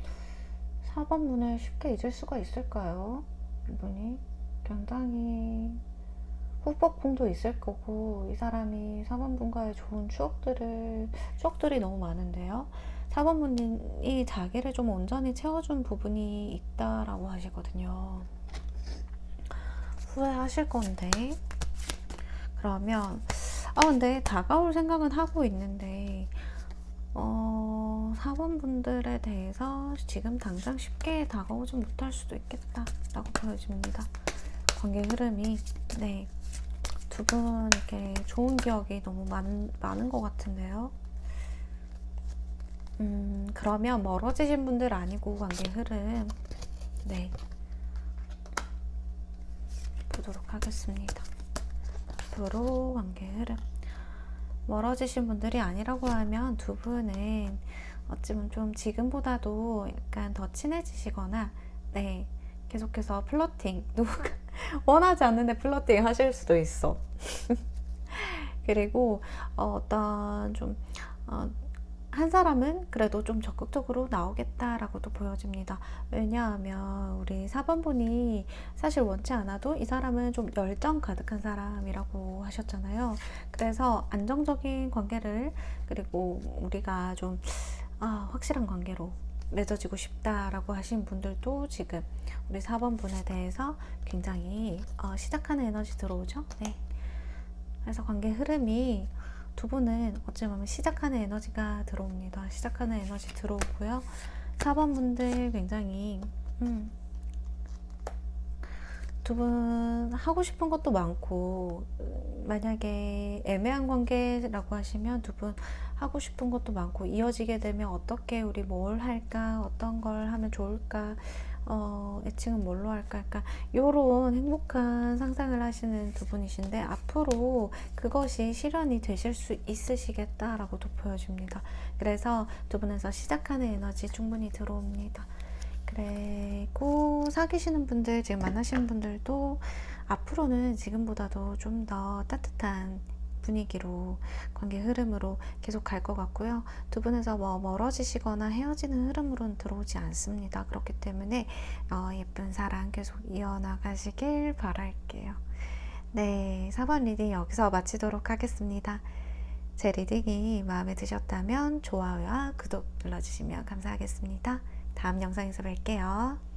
4번분을 쉽게 잊을 수가 있을까요? 이분이 굉장히 후폭풍도 있을 거고, 이 사람이 4번분과의 좋은 추억들이 너무 많은데요. 4번분이 자기를 좀 온전히 채워준 부분이 있다라고 하시거든요. 후회하실 건데, 그러면 근데 다가올 생각은 하고 있는데 4번분들에 대해서 지금 당장 쉽게 다가오지 못할 수도 있겠다 라고 보여집니다. 관계 흐름이, 네, 두 분 이렇게 좋은 기억이 너무 많은 것 같은데요. 그러면 멀어지신 분들 아니고 관계 흐름, 네, 보도록 하겠습니다. 앞으로 관계 흐름. 멀어지신 분들이 아니라고 하면 두 분은 어찌보면 좀 지금보다도 약간 더 친해지시거나, 네, 계속해서 플러팅, 누가 원하지 않는데 플러팅 하실 수도 있어. 그리고 어떤 좀 한 사람은 그래도 좀 적극적으로 나오겠다라고도 보여집니다. 왜냐하면 우리 4번분이 사실 원치 않아도 이 사람은 좀 열정 가득한 사람이라고 하셨잖아요. 그래서 안정적인 관계를, 그리고 우리가 좀 확실한 관계로 맺어지고 싶다라고 하신 분들도 지금 우리 4번분에 대해서 굉장히 시작하는 에너지 들어오죠. 네. 그래서 관계 흐름이 두 분은 어찌보면 시작하는 에너지가 들어옵니다. 시작하는 에너지 들어오고요. 4번분들 굉장히 두 분 하고 싶은 것도 많고, 만약에 애매한 관계라고 하시면 두 분 하고 싶은 것도 많고, 이어지게 되면 어떻게 우리 뭘 할까, 어떤 걸 하면 좋을까, 애칭은 뭘로 할까, 약간 요런 행복한 상상을 하시는 두 분이신데, 앞으로 그것이 실현이 되실 수 있으시겠다라고도 보여집니다. 그래서 두 분에서 시작하는 에너지 충분히 들어옵니다. 그리고 사귀시는 분들, 지금 만나시는 분들도 앞으로는 지금보다도 좀 더 따뜻한 분위기로, 관계 흐름으로 계속 갈 것 같고요. 두 분에서 뭐 멀어지시거나 헤어지는 흐름으로는 들어오지 않습니다. 그렇기 때문에 예쁜 사랑 계속 이어나가시길 바랄게요. 네, 4번 리딩 여기서 마치도록 하겠습니다. 제 리딩이 마음에 드셨다면 좋아요와 구독 눌러주시면 감사하겠습니다. 다음 영상에서 뵐게요.